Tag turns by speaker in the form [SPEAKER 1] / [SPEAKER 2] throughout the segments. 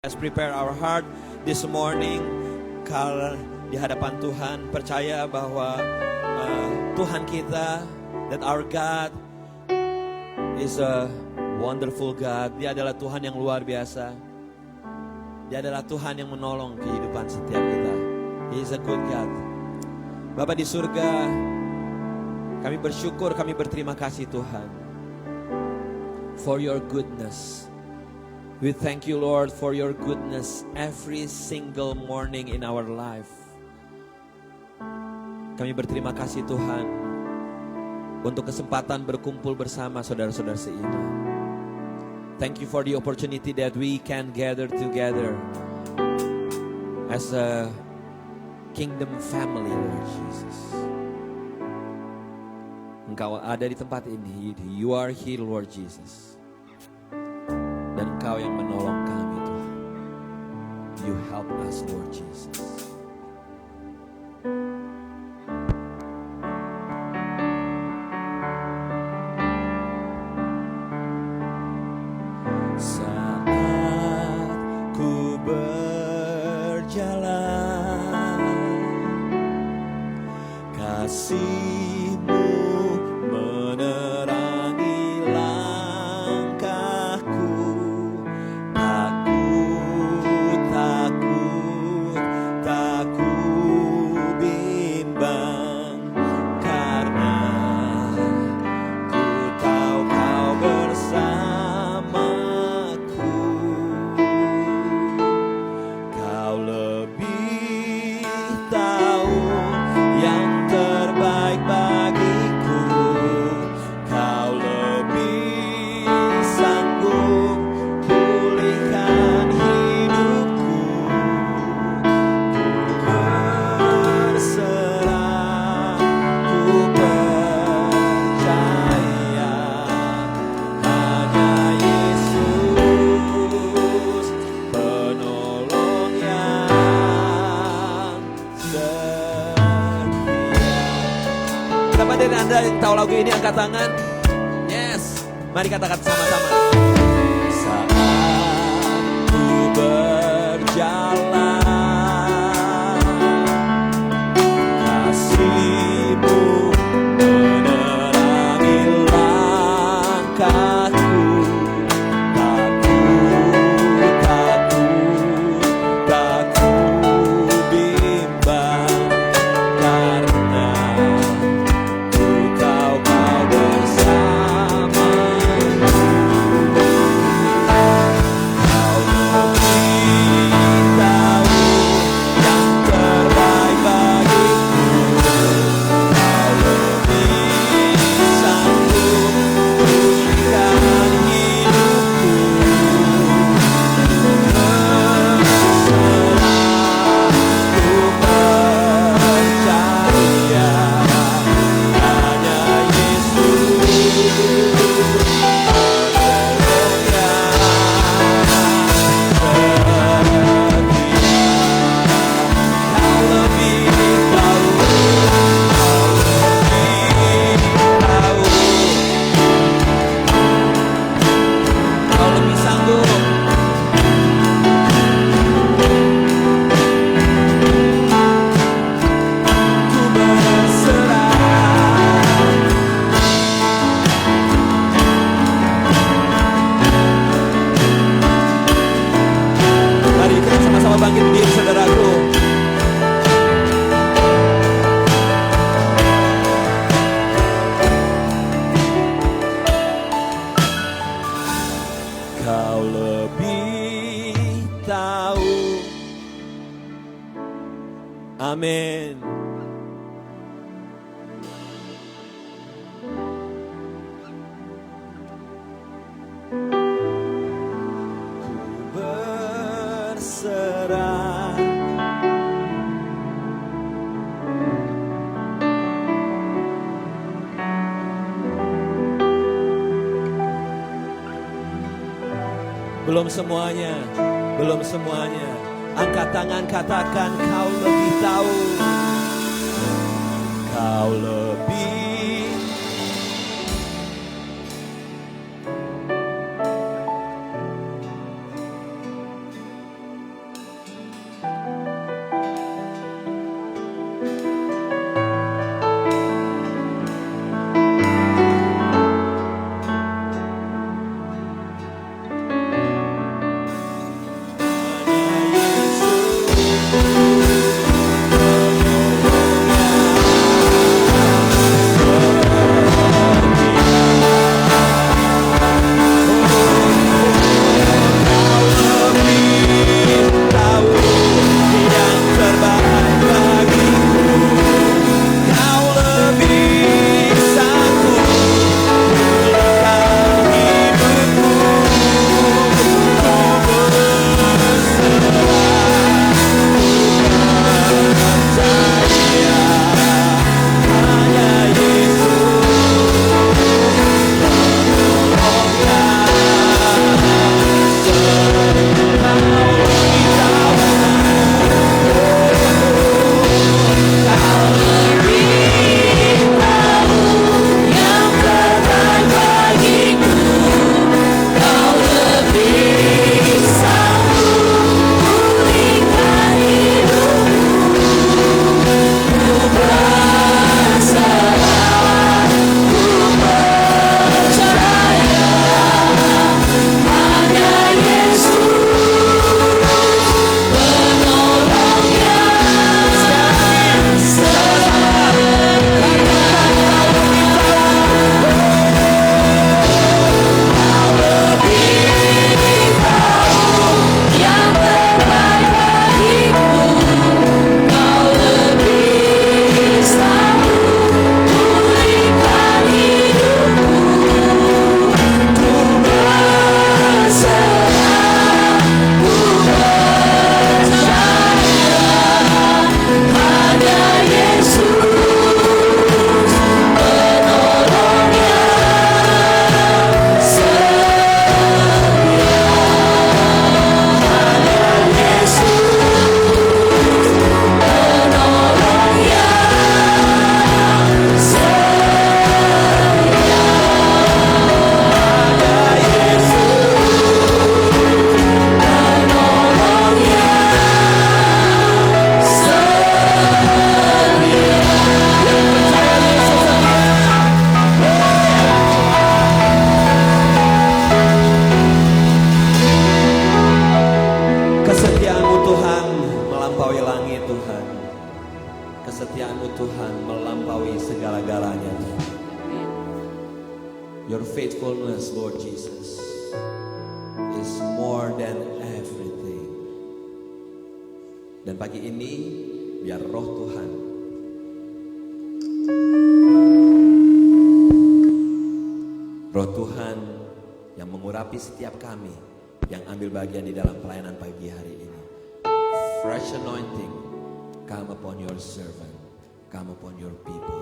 [SPEAKER 1] Let's prepare our heart this morning karena di hadapan Tuhan, percaya bahwa Tuhan kita, that our God is a wonderful God. Dia adalah Tuhan yang luar biasa. Dia adalah Tuhan yang menolong kehidupan setiap kita. He is a good God. Bapa di surga, kami bersyukur, kami berterima kasih Tuhan for your goodness. We thank you, Lord, for your goodness every single morning in our life. Kami berterima kasih Tuhan untuk kesempatan berkumpul bersama saudara-saudara seiman. Thank you for the opportunity that we can gather together as a kingdom family, Lord Jesus. Engkau ada di tempat ini. You are here, Lord Jesus. Dan Engkau yang menolong kami Tuhan. You help us, Lord Jesus. Saat ku berjalan, kasih-Mu menerangi langkahku. Tak ku bimbang, karena ku tahu Kau bersamaku. Kau lebih tahu yang terbaik bagiku. Kau lebih sanggup pulihkan hidupku. Berserah, ku percaya hanya Yesus penolong yang setia. Siapa dari Anda yang tahu lagu ini angkat tangan? Yes, mari katakan sama-sama. Saat ku berjalan, kasih-Mu menerangi langkahku. Tak ku bimbang, karena ku tahu Kau bersamaku. Kau lebih tahu yang terbaik bagiku. Kau lebih sanggup pulihkan hidupku. Berserah, ku percaya hanya Yesus penolong yang setia. Kau lebih tahu, Kau lebih sanggup. Ku berserah. Mari kita sama-sama bangkit berdiri, saudaraku. Kau lebih tahu. Amin. Ku berserah. Belum semuanya, belum semuanya. Angkat tangan, katakan Kau lebih tahu. Kau lebih. Tuhan. Kesetiaan-Mu Tuhan melampaui segala-galanya. Your faithfulness, Lord Jesus, is more than everything. Dan pagi ini, biar roh Tuhan yang mengurapi setiap kami yang ambil bagian di dalam pelayanan pagi hari ini. Fresh anointing come upon your servant, come upon your people,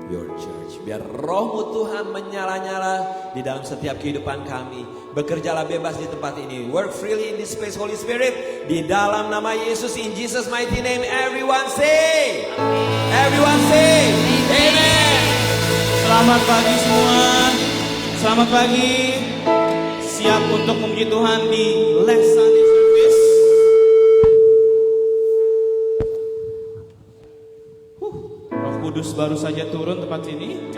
[SPEAKER 1] your church. Biar roh-Mu Tuhan menyala-nyala di dalam setiap kehidupan kami. Bekerjalah bebas di tempat ini. Work freely in this place, Holy Spirit. Di dalam nama Yesus, in Jesus mighty name, everyone say, everyone say, amen.
[SPEAKER 2] Selamat pagi semua. Selamat pagi. Siap untuk memuji Tuhan di Last Sunday Service. Roh Kudus baru saja turun tempat ini.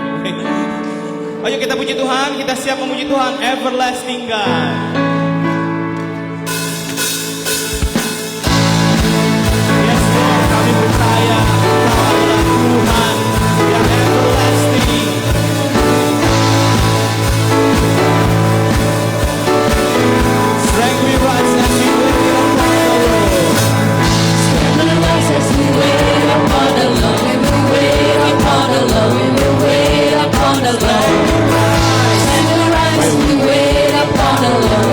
[SPEAKER 2] Ayo kita puji Tuhan, kita siap memuji Tuhan. Everlasting God. Yes Lord, kami percaya Kau adalah Tuhan yang everlasting. Strength we rise as we wait upon the Lord.
[SPEAKER 3] Strength we wait upon the Lord. We will wait upon the Lord. We will wait upon the Lord. Strength we rise, we wait upon the Lord.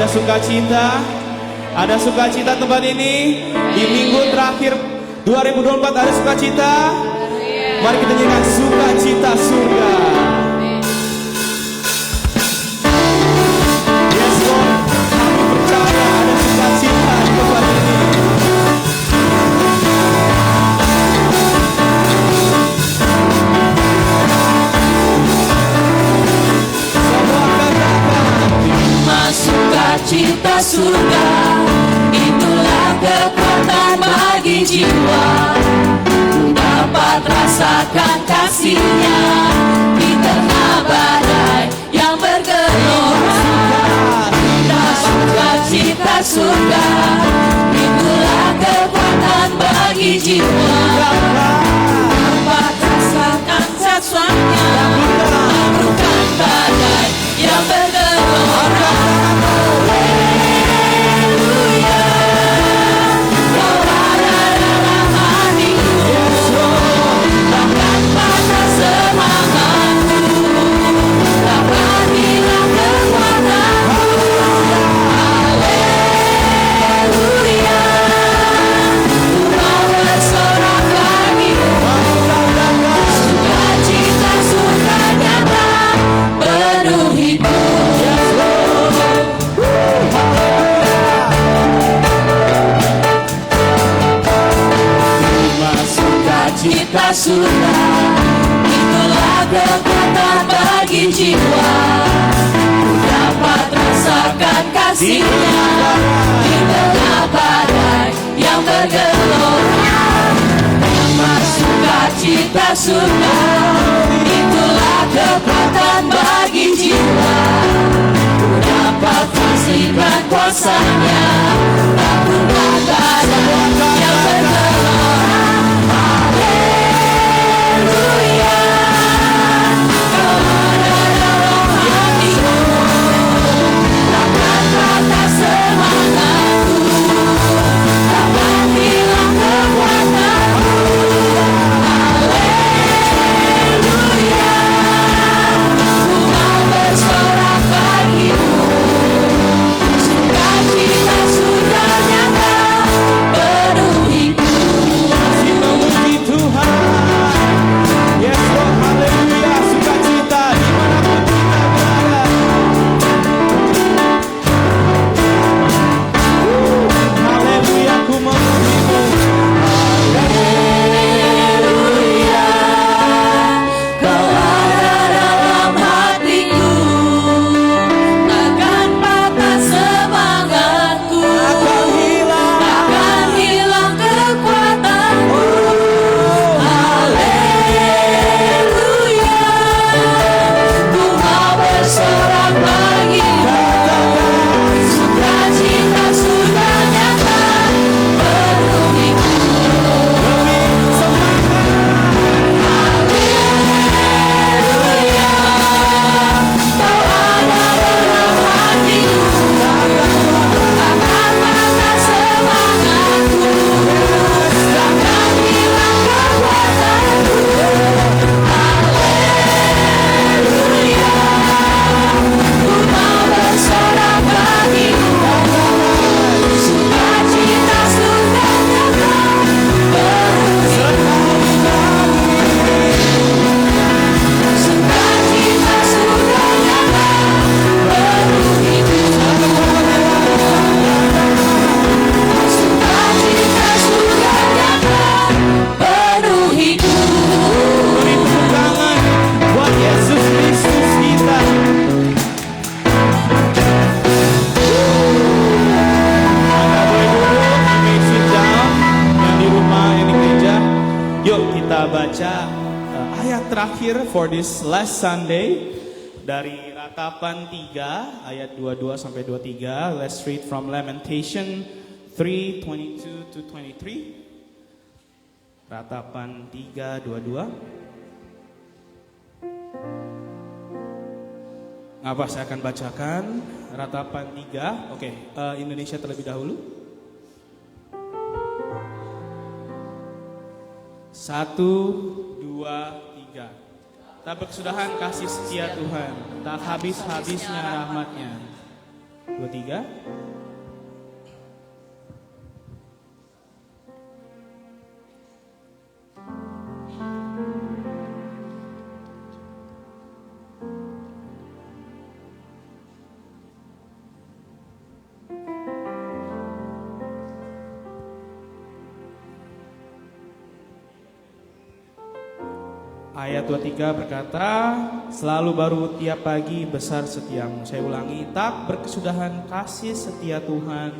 [SPEAKER 2] sukacita. Ada sukacita tempat ini. Di minggu terakhir 2024 ada sukacita. Mari kita nyanyikan sukacita surga. Yes Lord, kami percaya ada sukacita di tempat ini.
[SPEAKER 3] Sukacita surga, itulah kekuatan bagi jiwa. Dapat rasakan kasih-Nya di tengah badai yang bergelora. Sukacita surga, itulah kekuatan bagi jiwa. Dapat rasakan sesuatu bukan badai yang bergelora. Sukacita surga, itulah kekuatan bagi jiwa. Dapat rasakan kasih-Nya di tengah badai yang bergelora. Sukacita surga, itulah kekuatan bagi jiwa. Dapat saksikan kuasa-Nya lakukan badai yang bergelora.
[SPEAKER 2] Terakhir for this last Sunday dari Ratapan 3 ayat 22 sampai 23. Let's read from Lamentation 3:22 to 23. Ratapan 3:22. Apa saya akan bacakan Ratapan 3. Oke, Indonesia terlebih dahulu. 1, 2, 3. Tak berkesudahan kasih setia Tuhan, tak habis-habisnya rahmat-Nya. 23. Ayat 23 berkata, selalu baru tiap pagi besar setiamu. Saya ulangi, tak berkesudahan kasih setia Tuhan,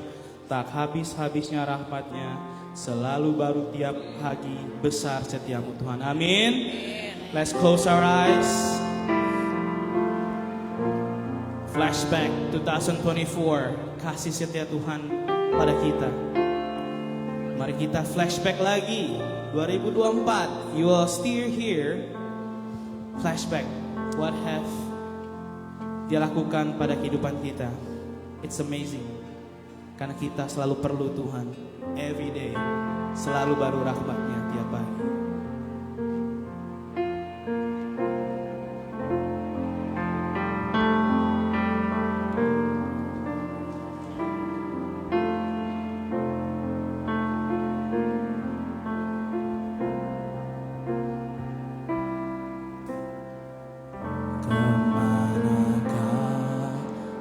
[SPEAKER 2] tak habis-habisnya rahmatnya, selalu baru tiap pagi besar setiamu Tuhan. Amin. Let's close our eyes. Flashback 2024, kasih setia Tuhan pada kita. Mari kita flashback lagi 2024. You will still here. Flashback. What have Dia lakukan pada kehidupan kita? It's amazing. Karena kita selalu perlu Tuhan. Every day. Selalu baru rahmatnya tiap pagi.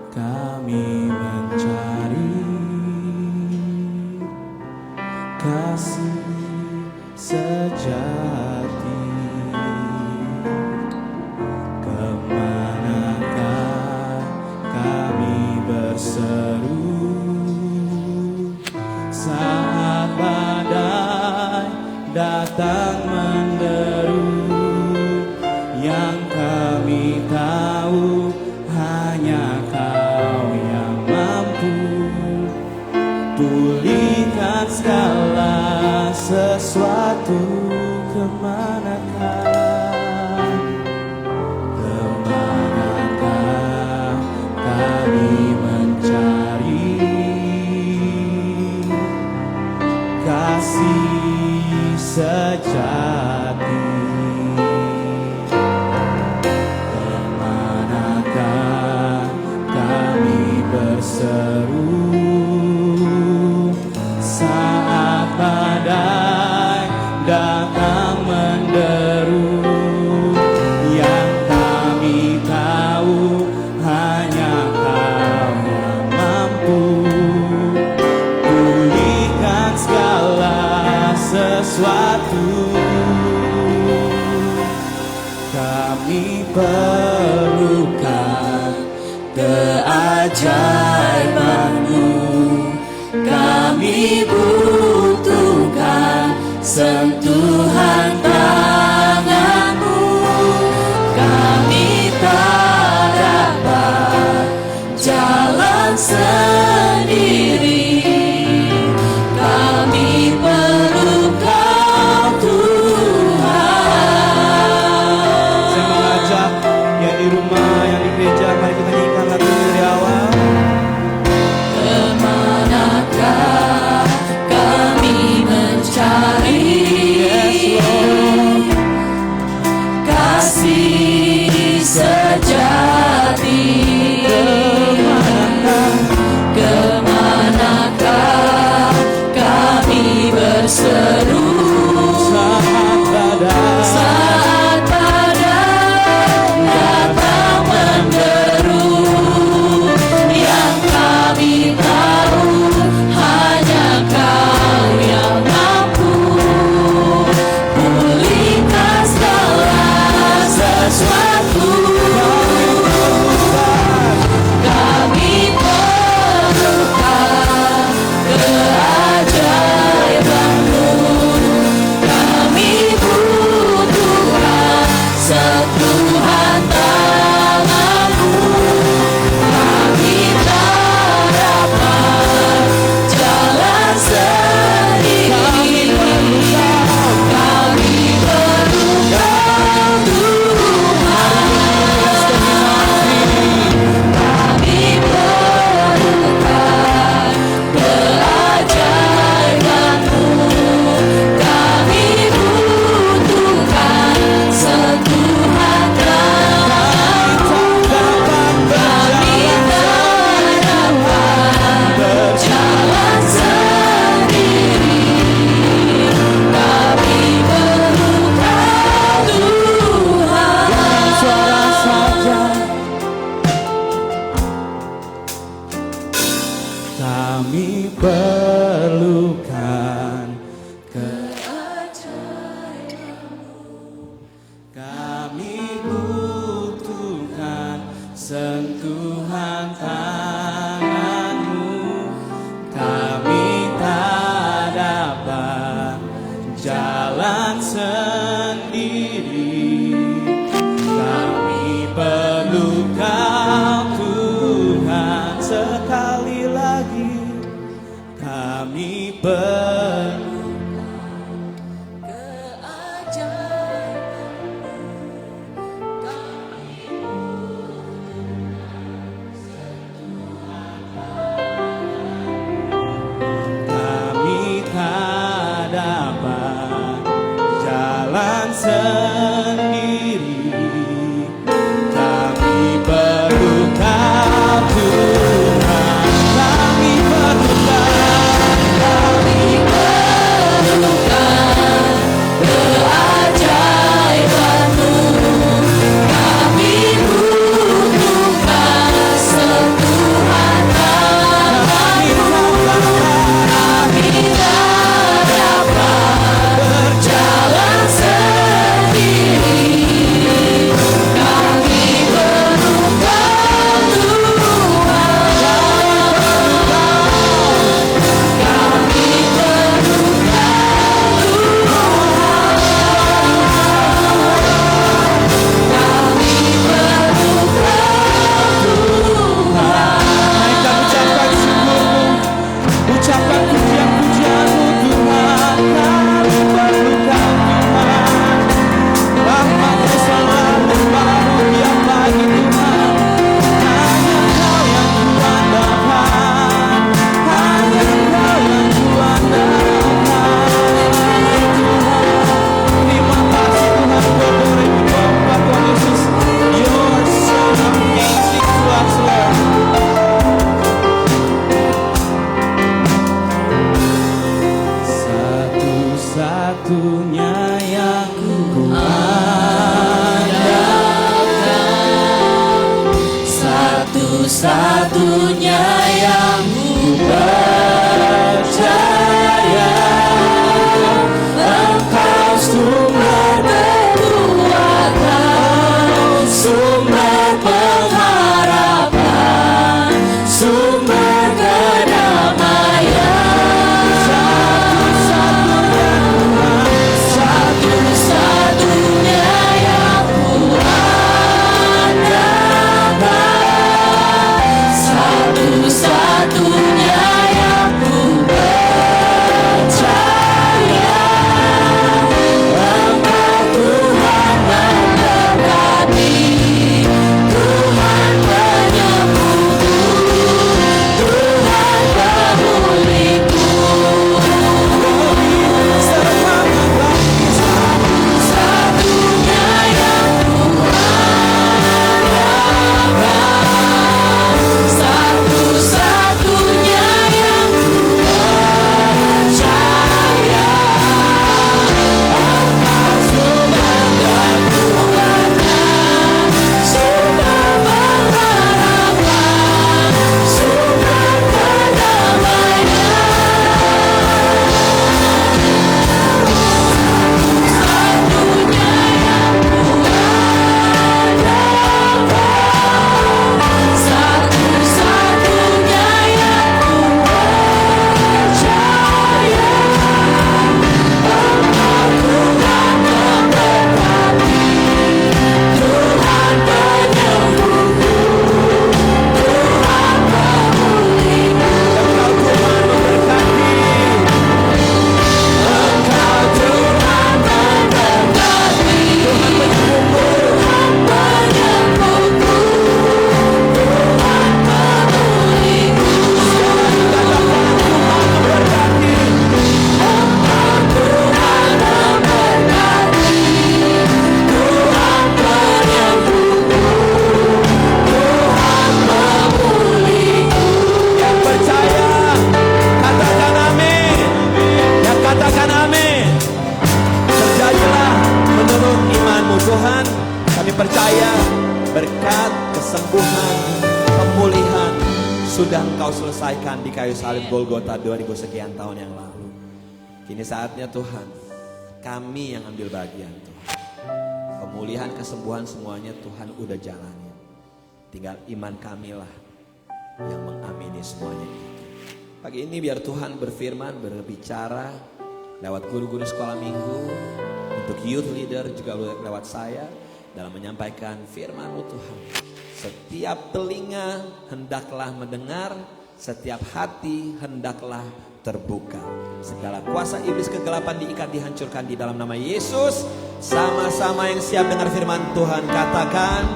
[SPEAKER 4] Kami mencari kasih sejati. Kemanakah kami berseru saat badai datang menderu? Yang kami tahu hanya Kau yang mampu pulihkan segala sesuatu. Kemanakah kami mencari kasih sejati? Berseru saat badai datang menderu. Yang kami tahu hanya Kau yang mampu pulihkan segala sesuatu. Kami perlukan keajaiban-Mu, kami butuhkan sentuhan tangan-Mu. Kami tak dapat jalan sendiri, kami perlu Kau Tuhan.
[SPEAKER 2] Saya mengajak yang di rumah, yang di gereja, mari kita nyanyikan lagu ini dari awal.
[SPEAKER 3] Kemanakah kami mencari kasih sejati? Kemanakah kami berseru saat badai datang menderu? Yang kami tahu hanya Kau yang mampu pulihkan segala sesuatu.
[SPEAKER 2] sendiri. Kami perlu Kau Tuhan, kami perlu
[SPEAKER 4] keajaiban-Mu. Kami butuhkan sentuhan tangan-Mu. Kami tak dapat berjalan sendiri. Kami perlu Kau Tuhan. Kami perlu
[SPEAKER 2] Naikkan ucapan syukur-Mu, ucapan pujian-pujian-Mu Tuhan. Kami perlu Kau Tuhan, rahmat-Mu selalu baru tiap pagi Tuhan. Hanya Kau yang kuandalkan, hanya Kau yang kuandalkan Tuhan. Terima kasih Tuhan, berdoa Bapak Tuhan Yesus. You're so amazing to us, Lord. Satu-satunya yang ku andalkan,
[SPEAKER 4] satu-satunya yang ku percaya. Engkau sumber kekuatan, sumber pengharapan, sumber kedamaian. Satu-satunya yang ku andalkan, satu-satunya yang ku percaya. Engkau Tuhan memberkati, Tuhan penyembuhku, Tuhan pemulihku. Satu-satunya yang ku andalkan, satu-satunya yang ku percaya. Engkau sumber kekuatan, sumber pengharapan, sumber kedamaian. Satu-satunya yang ku andalkan, satu-satunya yang ku percaya. Engkau Tuhan memberkati, Tuhan penyembuhku, Tuhan pemulihku. Engkau Tuhan memberkati, Tuhan penyembuhku, Tuhan pemulihku. Engkau Tuhan memberkati, Tuhan penyembuhku, Tuhan pemulihku.
[SPEAKER 1] Yang percaya, katakan amin. Yang katakan amin. Terjadilah menurut imanmu Tuhan. Kami percaya berkat kesembuhan, pemulihan sudah Engkau selesaikan di kayu salib Golgota 2000 sekian tahun yang lalu. Kini saatnya Tuhan, kami yang ambil bagian Tuhan. Pemulihan, kesembuhan semuanya Tuhan udah jalanin. Tinggal iman kamilah yang mengamini semuanya itu. Pagi ini biar Tuhan berfirman, berbicara lewat guru-guru sekolah minggu, untuk youth leader juga lewat saya dalam menyampaikan firman-Mu Tuhan. Setiap telinga hendaklah mendengar, setiap hati hendaklah terbuka. Segala kuasa iblis kegelapan diikat, dihancurkan di dalam nama Yesus. Sama-sama yang siap dengar firman Tuhan katakan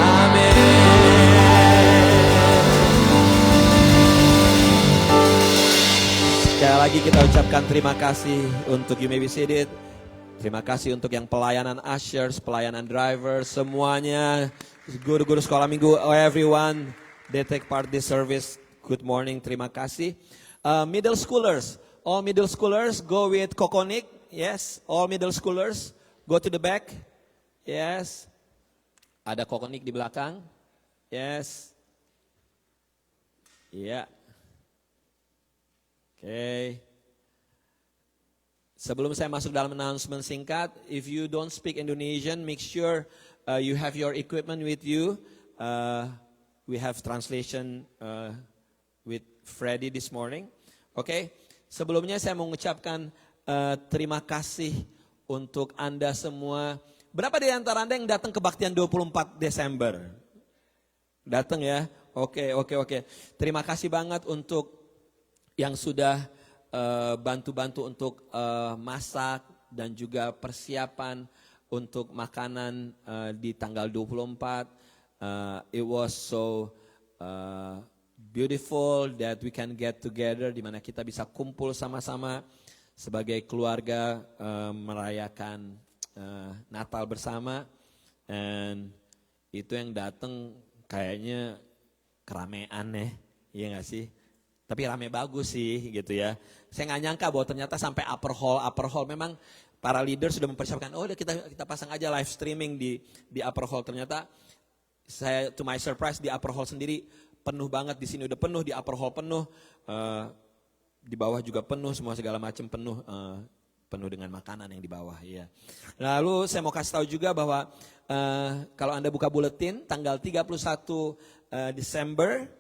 [SPEAKER 1] amin. Sekali lagi kita ucapkan terima kasih untuk You May Be Seated. Terima kasih untuk yang pelayanan ushers, pelayanan driver, semuanya. Guru-guru sekolah minggu, everyone, they take part this service. Good morning, terima kasih. Middle schoolers, all middle schoolers go with Kokonik. Yes, all middle schoolers go to the back. Yes, ada Kokonik di belakang. Yes. Iya. Oke. Sebelum saya masuk dalam announcement singkat, if you don't speak Indonesian, make sure you have your equipment with you. We have translation with Freddy this morning. Oke. Sebelumnya saya mau mengucapkan terima kasih untuk Anda semua. Berapa di antara Anda yang datang kebaktian 24 Desember? Datang ya? Oke. Terima kasih banget untuk yang sudah bantu-bantu untuk masak dan juga persiapan untuk makanan di tanggal 24. It was so beautiful that we can get together, di mana kita bisa kumpul sama-sama sebagai keluarga merayakan Natal bersama. And itu yang datang kayaknya keramean iya gak sih? Tapi rame bagus sih gitu ya. Saya nggak nyangka bahwa ternyata sampai upper hall. Memang para leader sudah mempersiapkan, udah kita pasang aja live streaming di upper hall. Ternyata saya to my surprise di upper hall sendiri penuh banget, di sini udah penuh, di upper hall penuh, di bawah juga penuh, semua segala macam penuh dengan makanan yang di bawah. Iya. Lalu saya mau kasih tahu juga bahwa kalau Anda buka buletin tanggal 31 Desember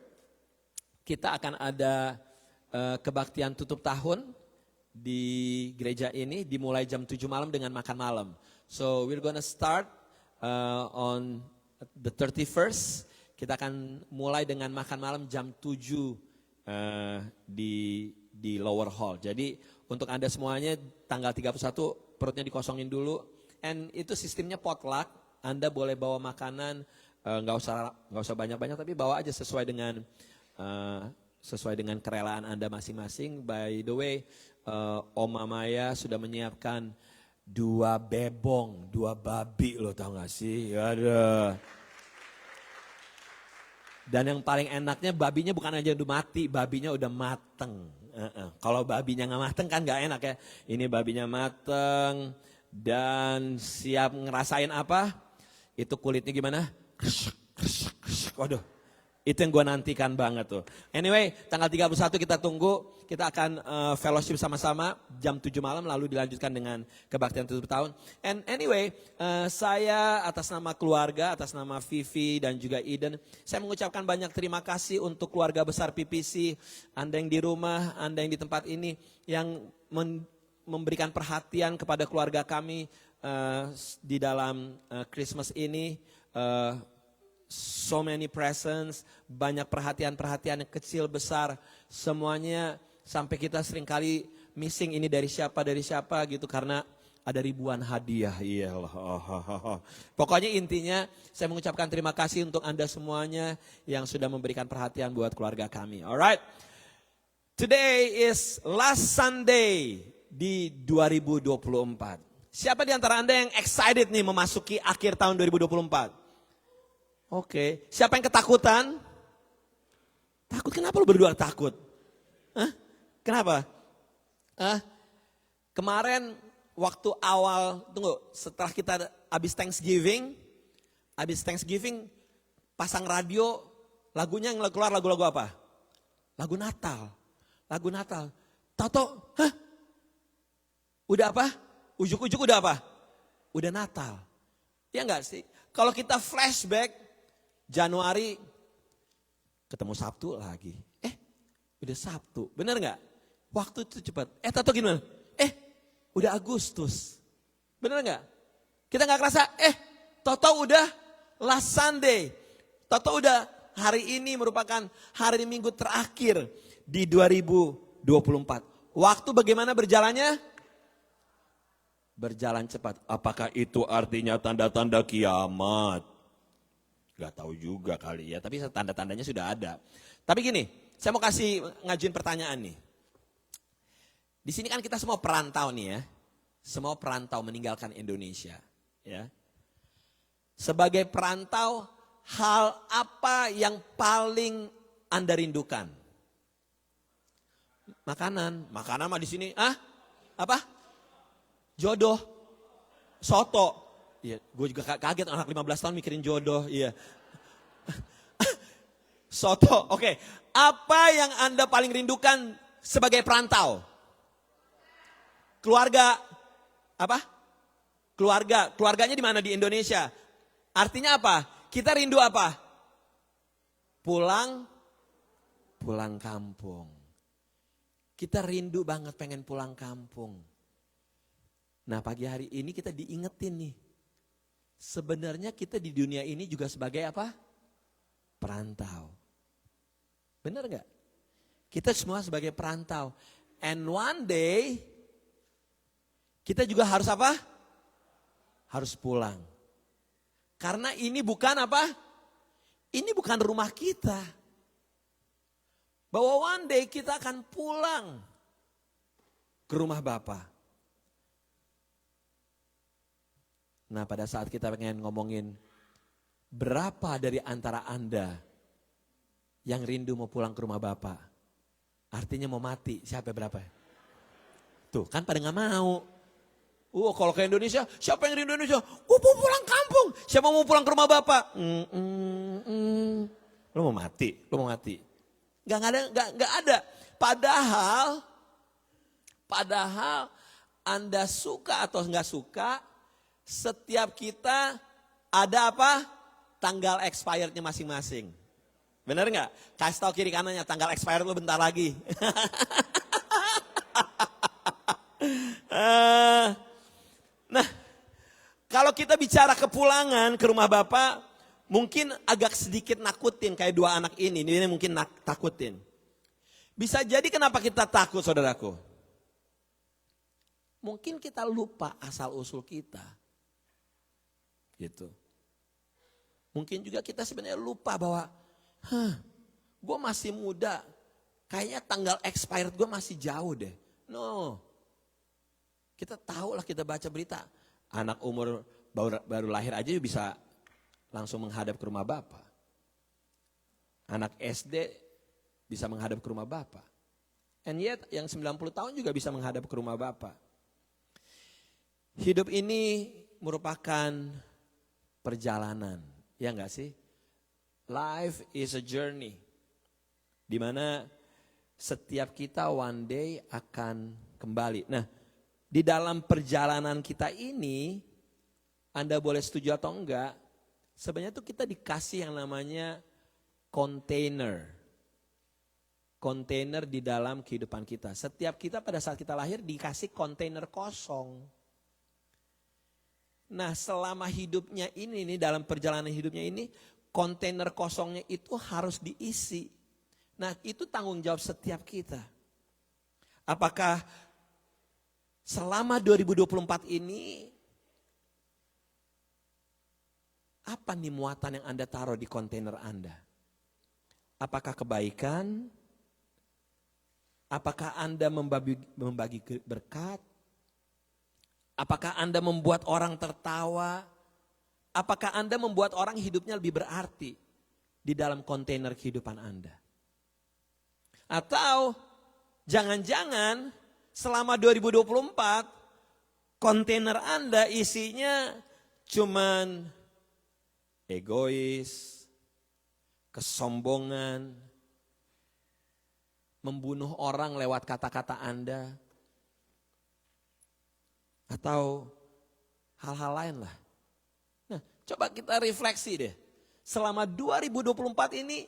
[SPEAKER 1] kita akan ada kebaktian tutup tahun di gereja ini dimulai jam 7 malam dengan makan malam. So we're gonna start on the 31st. Kita akan mulai dengan makan malam jam 7 di lower hall. Jadi untuk Anda semuanya tanggal 31 perutnya dikosongin dulu. And itu sistemnya potluck. Anda boleh bawa makanan, nggak usah banyak-banyak, tapi bawa aja sesuai dengan kerelaan Anda masing-masing. By the way, Oma Maya sudah menyiapkan 2 bebong, 2 babi loh, tahu gak sih? Aduh. Dan yang paling enaknya babinya bukan aja udah mati, babinya udah mateng. Kalau babinya nggak mateng kan nggak enak ya. Ini babinya mateng dan siap ngerasain apa? Itu kulitnya gimana? Waduh. Itu yang gue nantikan banget tuh. Anyway, tanggal 31 kita tunggu. Kita akan fellowship sama-sama jam 7 malam lalu dilanjutkan dengan kebaktian tutup tahun. And anyway, saya atas nama keluarga, atas nama Vivi dan juga Eden, saya mengucapkan banyak terima kasih untuk keluarga besar PPC, Anda yang di rumah, Anda yang di tempat ini, yang memberikan perhatian kepada keluarga kami di dalam Christmas ini. So many presents, banyak perhatian-perhatian yang kecil besar, semuanya sampai kita seringkali missing ini dari siapa gitu karena ada ribuan hadiah. Iyalah. Pokoknya intinya saya mengucapkan terima kasih untuk Anda semuanya yang sudah memberikan perhatian buat keluarga kami. Alright, today is last Sunday di 2024. Siapa di antara Anda yang excited nih memasuki akhir tahun 2024? Oke, siapa yang ketakutan? Takut, kenapa lu berdua takut? Hah? Kenapa? Kemarin waktu awal, setelah kita habis Thanksgiving, pasang radio, lagunya yang keluar lagu-lagu apa? Lagu Natal. Tahu-tahu, udah apa? Ujuk-ujuk udah apa? Udah Natal. Ya enggak sih? Kalau kita flashback, Januari ketemu Sabtu lagi. Udah Sabtu, bener gak? Waktu itu cepat. Tato gimana? Udah Agustus. Bener gak? Kita gak kerasa, Toto udah last Sunday. Toto udah hari ini merupakan hari Minggu terakhir di 2024. Waktu bagaimana berjalannya? Berjalan cepat. Apakah itu artinya tanda-tanda kiamat? Gak tahu juga kali ya, tapi tanda-tandanya sudah ada. Tapi gini, saya mau ngajuin pertanyaan nih. Di sini kan kita semua perantau nih ya. Semua perantau meninggalkan Indonesia. Ya. Sebagai perantau, hal apa yang paling Anda rindukan? Makanan. Makanan mah di sini, apa? Jodoh. Soto. Iya, gue juga kaget anak 15 tahun mikirin jodoh. Iya. Soto. Oke. Apa yang Anda paling rindukan sebagai perantau? Keluarga. Apa? Keluarga. Keluarganya di mana di Indonesia? Artinya apa? Kita rindu apa? Pulang kampung. Kita rindu banget pengen pulang kampung. Nah, pagi hari ini kita diingetin nih. Sebenarnya kita di dunia ini juga sebagai apa? Perantau. Benar gak? Kita semua sebagai perantau. And one day, kita juga harus apa? Harus pulang. Karena ini bukan apa? Ini bukan rumah kita. Bahwa one day kita akan pulang ke rumah Bapa. Nah, pada saat kita pengen ngomongin berapa dari antara Anda yang rindu mau pulang ke rumah Bapa? Artinya mau mati, siapa berapa? Tuh, kan pada gak mau. Kalau ke Indonesia, siapa yang rindu Indonesia? Mau pulang kampung. Siapa mau pulang ke rumah Bapak? Lo mau mati, lo mau mati. Gak ada. Padahal Anda suka atau gak suka, setiap kita ada apa? Tanggal expirednya masing-masing. Benar gak? Kasih tahu kiri kanannya, tanggal expired lo bentar lagi. Nah, kalau kita bicara kepulangan ke rumah Bapak, mungkin agak sedikit nakutin kayak dua anak ini mungkin takutin. Bisa jadi kenapa kita takut, saudaraku? Mungkin kita lupa asal usul kita. Gitu. Mungkin juga kita sebenarnya lupa bahwa, gue masih muda, kayaknya tanggal expired gue masih jauh deh. No. Kita tahu lah, kita baca berita. Anak umur baru lahir aja bisa langsung menghadap ke rumah Bapak. Anak SD bisa menghadap ke rumah Bapak. And yet yang 90 tahun juga bisa menghadap ke rumah Bapak. Hidup ini merupakan perjalanan. Ya enggak sih? Life is a journey. Dimana setiap kita one day akan kembali. Nah, di dalam perjalanan kita ini, Anda boleh setuju atau enggak, sebenarnya tuh kita dikasih yang namanya container. Container di dalam kehidupan kita. Setiap kita pada saat kita lahir dikasih kontainer kosong. Nah, selama hidupnya ini, dalam perjalanan hidupnya ini, kontainer kosongnya itu harus diisi. Nah, itu tanggung jawab setiap kita. Apakah selama 2024 ini, apa nih muatan yang Anda taruh di kontainer Anda? Apakah kebaikan? Apakah Anda membagi berkat? Apakah Anda membuat orang tertawa? Apakah Anda membuat orang hidupnya lebih berarti di dalam kontainer kehidupan Anda? Atau jangan-jangan selama 2024 kontainer Anda isinya cuman egois, kesombongan, membunuh orang lewat kata-kata Anda, atau hal-hal lain lah. Nah, coba kita refleksi deh. Selama 2024 ini,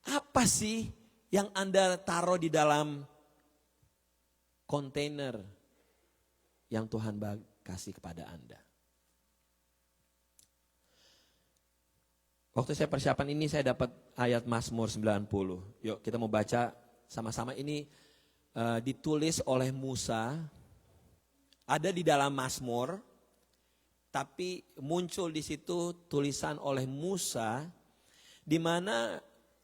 [SPEAKER 1] apa sih yang Anda taruh di dalam kontainer yang Tuhan kasih kepada Anda? Waktu saya persiapan ini saya dapat ayat Mazmur 90. Yuk kita mau baca sama-sama. Ini ditulis oleh Musa. Ada di dalam Mazmur, tapi muncul di situ tulisan oleh Musa, di mana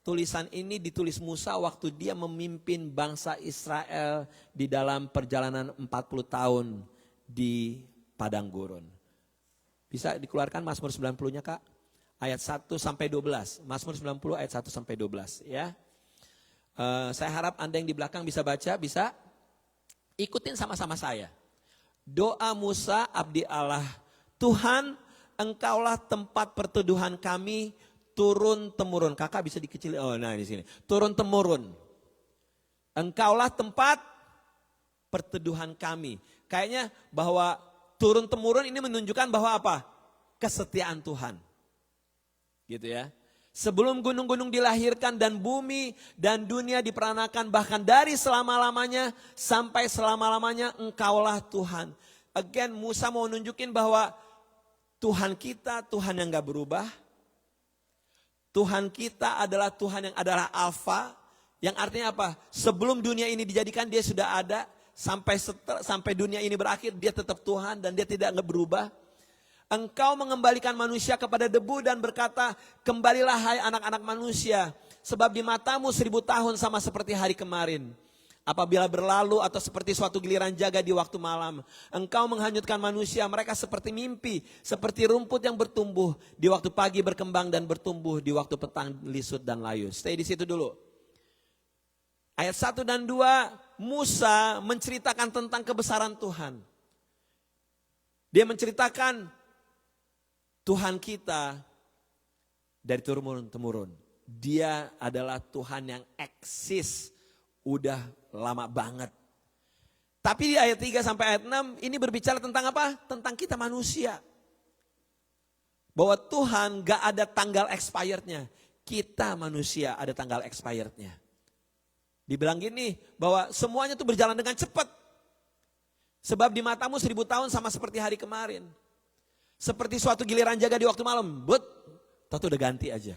[SPEAKER 1] tulisan ini ditulis Musa waktu dia memimpin bangsa Israel di dalam perjalanan 40 tahun di padang gurun. Bisa dikeluarkan Mazmur 90-nya Kak? Ayat 1 sampai 12. Mazmur 90 ayat 1 sampai 12 ya. Saya harap Anda yang di belakang bisa baca, bisa ikutin sama-sama saya. Doa Musa abdi Allah, Tuhan Engkaulah tempat perteduhan kami turun temurun. Kakak bisa dikecilin, oh nah di sini. Turun temurun. Engkaulah tempat perteduhan kami. Kayaknya bahwa turun temurun ini menunjukkan bahwa apa? Kesetiaan Tuhan. Gitu ya. Sebelum gunung-gunung dilahirkan dan bumi dan dunia diperanakan, bahkan dari selama-lamanya sampai selama-lamanya Engkaulah Tuhan. Again Musa mau nunjukin bahwa Tuhan kita Tuhan yang gak berubah. Tuhan kita adalah Tuhan yang adalah Alfa. Yang artinya apa? Sebelum dunia ini dijadikan dia sudah ada. Sampai dunia ini berakhir dia tetap Tuhan dan dia tidak berubah. Engkau mengembalikan manusia kepada debu dan berkata, kembalilah hai anak-anak manusia. Sebab di matamu 1000 tahun sama seperti hari kemarin. Apabila berlalu atau seperti suatu giliran jaga di waktu malam. Engkau menghanyutkan manusia, mereka seperti mimpi. Seperti rumput yang bertumbuh. Di waktu pagi berkembang dan bertumbuh. Di waktu petang lisut dan layu. Stay di situ dulu. Ayat 1 dan 2, Musa menceritakan tentang kebesaran Tuhan. Dia menceritakan Tuhan kita dari turun-temurun. Dia adalah Tuhan yang eksis udah lama banget. Tapi di ayat 3 sampai ayat 6 ini berbicara tentang apa? Tentang kita manusia. Bahwa Tuhan gak ada tanggal expirednya. Kita manusia ada tanggal expirednya. Dibilang gini, bahwa semuanya tuh berjalan dengan cepat. Sebab di matamu 1000 tahun sama seperti hari kemarin. Seperti suatu giliran jaga di waktu malam. Tahu udah ganti aja.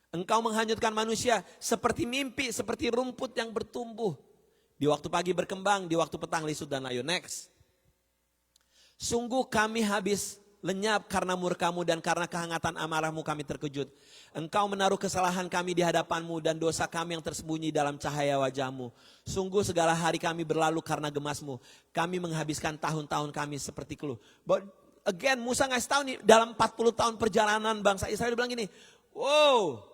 [SPEAKER 1] Engkau menghanyutkan manusia seperti mimpi, seperti rumput yang bertumbuh. Di waktu pagi berkembang, di waktu petang lisut dan layu. Next. Sungguh kami habis lenyap karena murkamu dan karena kehangatan amarahmu kami terkejut. Engkau menaruh kesalahan kami di hadapanmu dan dosa kami yang tersembunyi dalam cahaya wajahmu. Sungguh segala hari kami berlalu karena gemasmu. Kami menghabiskan tahun-tahun kami seperti keluh. But again Musa ngasih tahu nih dalam 40 tahun perjalanan bangsa Israel dia bilang gini. Wow,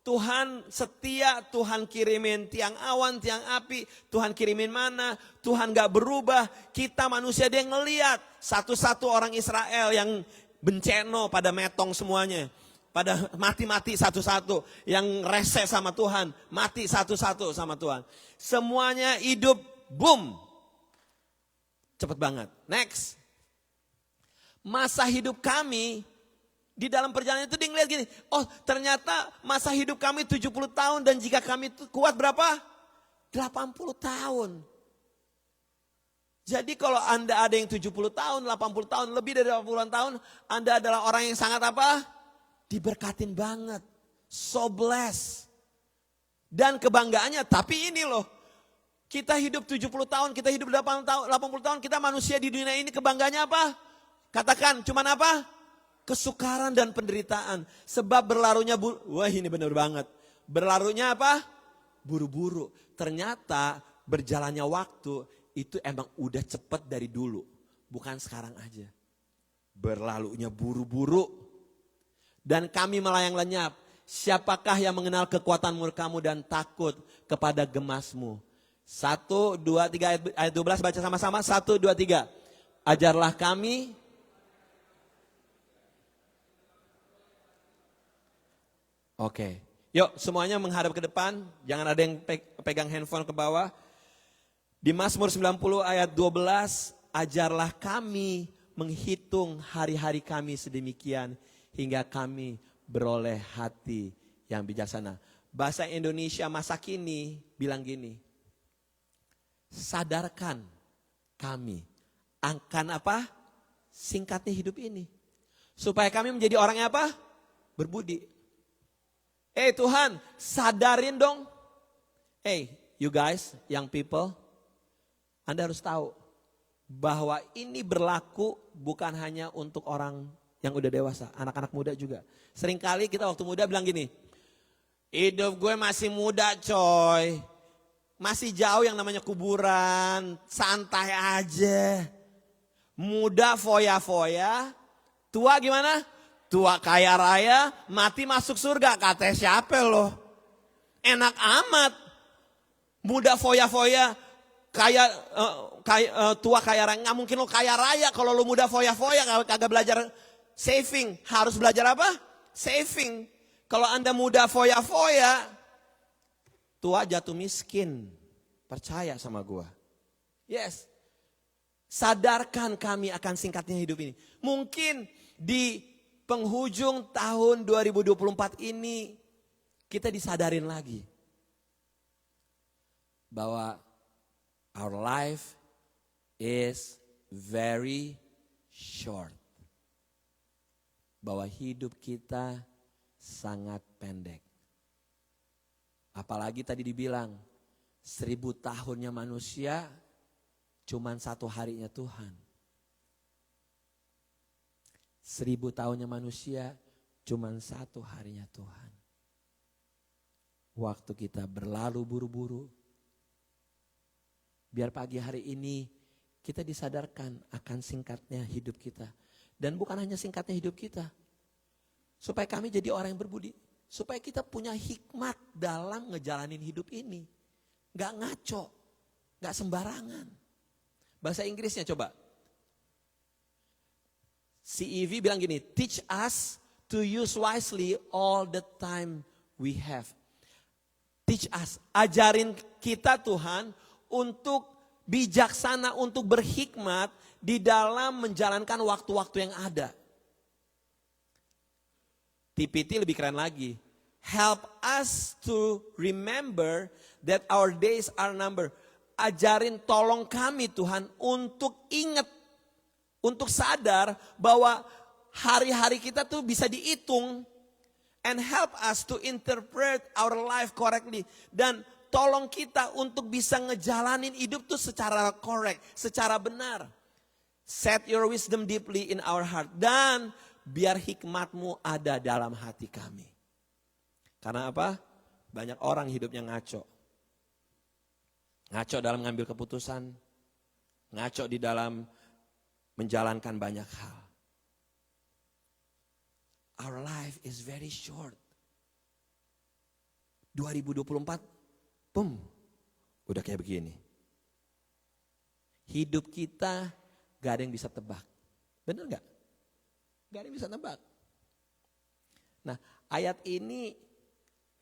[SPEAKER 1] Tuhan setia, Tuhan kirimin tiang awan, tiang api, Tuhan kirimin mana, Tuhan gak berubah. Kita manusia dia ngeliat satu-satu orang Israel yang benceno pada metong semuanya. Pada mati-mati satu-satu, yang rese sama Tuhan, mati satu-satu sama Tuhan. Semuanya hidup, boom. Cepet banget. Next. Masa hidup kami di dalam perjalanan itu dia ngeliat gini, oh ternyata masa hidup kami 70 tahun dan jika kami kuat berapa? 80 tahun. Jadi kalau Anda ada yang 70 tahun, 80 tahun, lebih dari 80 tahun, Anda adalah orang yang sangat apa? Diberkatin banget. So blessed. Dan kebanggaannya, tapi ini loh, kita hidup 70 tahun, kita hidup 80 tahun, kita manusia di dunia ini kebanggaannya apa? Katakan, cuman apa? Kesukaran dan penderitaan. Sebab berlarunya, wah ini benar banget. Berlarunya apa? Buru-buru. Ternyata berjalannya waktu itu emang udah cepet dari dulu. Bukan sekarang aja. Berlalunya buru-buru. Dan kami melayang lenyap. Siapakah yang mengenal kekuatan murkamu dan takut kepada gemasmu? 1, 2, 3 ayat 12 baca sama-sama. 1, 2, 3. Ajarlah kami. Oke, yuk semuanya menghadap ke depan, jangan ada yang pegang handphone ke bawah. Di Mazmur 90 ayat 12, ajarlah kami menghitung hari-hari kami sedemikian hingga kami beroleh hati yang bijaksana. Bahasa Indonesia masa kini bilang gini, sadarkan kami akan apa? Singkatnya hidup ini. Supaya kami menjadi orang yang apa? Berbudi. Tuhan, sadarin dong. You guys, young people, Anda harus tahu bahwa ini berlaku bukan hanya untuk orang yang udah dewasa, anak-anak muda juga. Seringkali kita waktu muda bilang gini, hidup gue masih muda coy, masih jauh yang namanya kuburan, santai aja. Muda foya-foya, tua gimana? Tua kaya raya, mati masuk surga. Kata siapa loh? Enak amat. Muda foya-foya, tua kaya raya. Nggak mungkin lo kaya raya kalau lo muda foya-foya, kagak belajar saving. Harus belajar apa? Saving. Kalau Anda muda foya-foya, tua jatuh miskin. Percaya sama gua. Yes. Sadarkan kami akan singkatnya hidup ini. Mungkin di penghujung tahun 2024 ini kita disadarin lagi bahwa our life is very short. Bahwa hidup kita sangat pendek. Apalagi tadi dibilang 1000 tahunnya manusia cuman 1 harinya Tuhan. 1000 tahunnya manusia cuman 1 harinya Tuhan. Waktu kita berlalu buru-buru. Biar pagi hari ini kita disadarkan akan singkatnya hidup kita. Dan bukan hanya singkatnya hidup kita. Supaya kami jadi orang yang berbudi. Supaya kita punya hikmat dalam ngejalanin hidup ini. Gak ngaco. Gak sembarangan. Bahasa Inggrisnya coba. CEV bilang gini, teach us to use wisely all the time we have. Teach us, ajarin kita Tuhan untuk bijaksana, untuk berhikmat di dalam menjalankan waktu-waktu yang ada. TPT lebih keren lagi. Help us to remember that our days are numbered. Ajarin, tolong kami Tuhan untuk ingat, untuk sadar bahwa hari-hari kita tuh bisa dihitung. And help us to interpret our life correctly. Dan tolong kita untuk bisa ngejalanin hidup tuh secara correct, secara benar. Set your wisdom deeply in our heart. Dan biar hikmatmu ada dalam hati kami. Karena apa? Banyak orang hidupnya ngaco. Ngaco dalam ngambil keputusan. Ngaco di dalam menjalankan banyak hal. Our life is very short. 2024, udah kayak begini. Hidup kita gak ada yang bisa tebak. Bener gak? Gak ada yang bisa tebak. Nah, ayat ini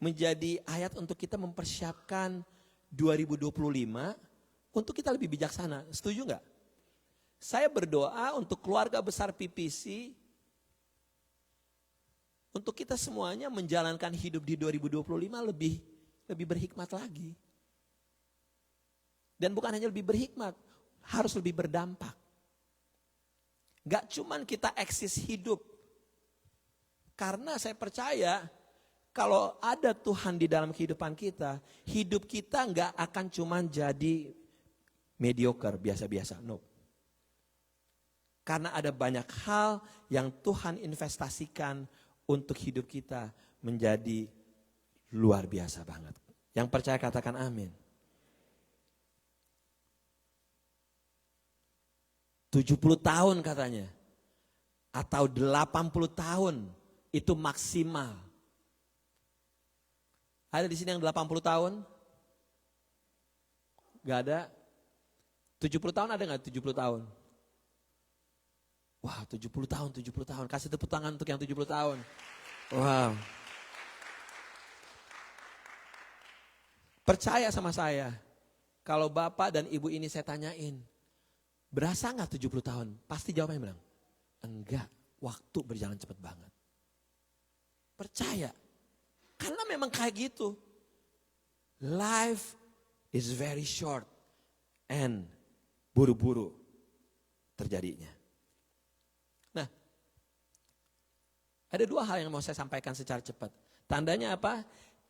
[SPEAKER 1] menjadi ayat untuk kita mempersiapkan 2025 untuk kita lebih bijaksana. Setuju gak? Saya berdoa untuk keluarga besar PPC, untuk kita semuanya menjalankan hidup di 2025 lebih berhikmat lagi. Dan bukan hanya lebih berhikmat, harus lebih berdampak. Gak cuman kita eksis hidup. Karena saya percaya kalau ada Tuhan di dalam kehidupan kita, hidup kita gak akan cuman jadi mediocre, biasa-biasa. No. Karena ada banyak hal yang Tuhan investasikan untuk hidup kita menjadi luar biasa banget. Yang percaya katakan amin. 70 tahun katanya. Atau 80 tahun itu maksimal. Ada di sini yang 80 tahun? Gak ada? 70 tahun ada gak 70 tahun? Wow, 70 tahun. Kasih tepuk tangan untuk yang 70 tahun. Wow. Percaya sama saya, kalau Bapak dan Ibu ini saya tanyain, berasa gak 70 tahun? Pasti jawabannya bilang, enggak, waktu berjalan cepat banget. Percaya, karena memang kayak gitu. Life is very short and buru-buru terjadinya. Nah, ada 2 hal yang mau saya sampaikan secara cepat. Tandanya apa?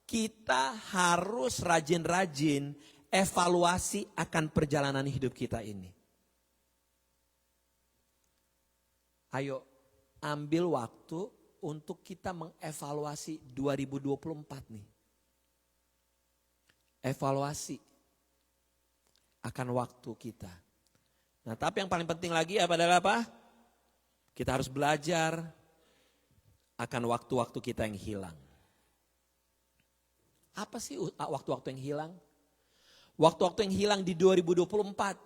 [SPEAKER 1] Kita harus rajin-rajin evaluasi akan perjalanan hidup kita ini. Ayo ambil waktu untuk kita mengevaluasi 2024 nih. Evaluasi akan waktu kita. Nah, tapi yang paling penting lagi adalah apa? Kita harus belajar akan waktu-waktu kita yang hilang. Apa sih waktu-waktu yang hilang? Waktu-waktu yang hilang di 2024.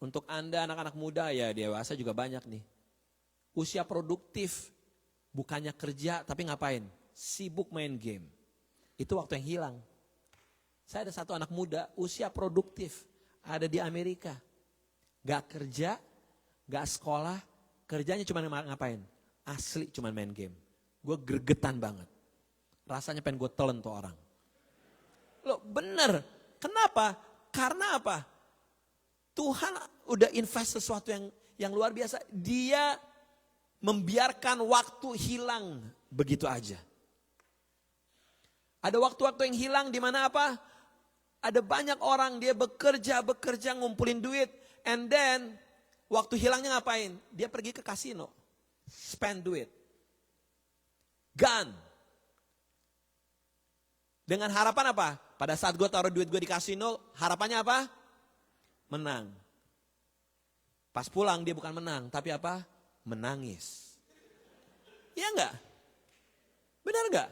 [SPEAKER 1] Untuk Anda anak-anak muda ya dewasa juga banyak nih. Usia produktif, bukannya kerja tapi ngapain? Sibuk main game. Itu waktu yang hilang. Saya ada satu anak muda usia produktif ada di Amerika. Gak kerja, gak sekolah, kerjanya cuma ngapain? Asli cuma main game. Gue gregetan banget. Rasanya pengen gue telan tuh orang. Loh bener, kenapa? Karena apa? Tuhan udah invest sesuatu yang luar biasa. Dia membiarkan waktu hilang begitu aja. Ada waktu-waktu yang hilang di mana apa? Ada banyak orang dia bekerja ngumpulin duit. And then waktu hilangnya ngapain? Dia pergi ke kasino. Spend duit. Gone. Dengan harapan apa? Pada saat gue taruh duit gue di kasino, harapannya apa? Menang. Pas pulang dia bukan menang, tapi apa? Menangis. Iya enggak? Benar enggak?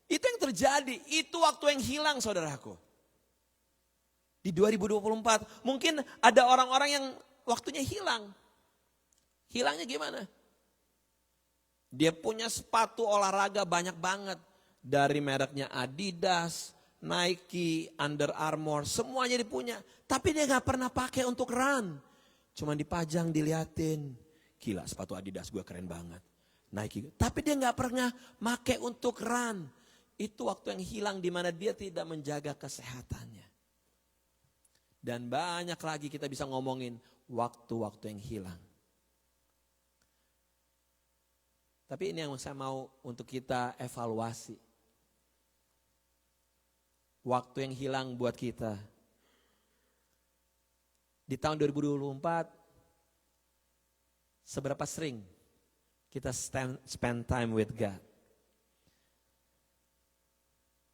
[SPEAKER 1] Itu yang terjadi, itu waktu yang hilang saudaraku. Di 2024 mungkin ada orang-orang yang waktunya hilang. Hilangnya gimana? Dia punya sepatu olahraga banyak banget. Dari mereknya Adidas, Nike, Under Armour, semuanya dia punya. Tapi dia gak pernah pakai untuk run. Cuma dipajang, diliatin. Gila sepatu Adidas gue keren banget. Nike. Tapi dia gak pernah pakai untuk run. Itu waktu yang hilang di mana dia tidak menjaga kesehatannya. Dan banyak lagi kita bisa ngomongin waktu-waktu yang hilang. Tapi ini yang saya mau untuk kita evaluasi. Waktu yang hilang buat kita. Di tahun 2024, seberapa sering kita spend time with God?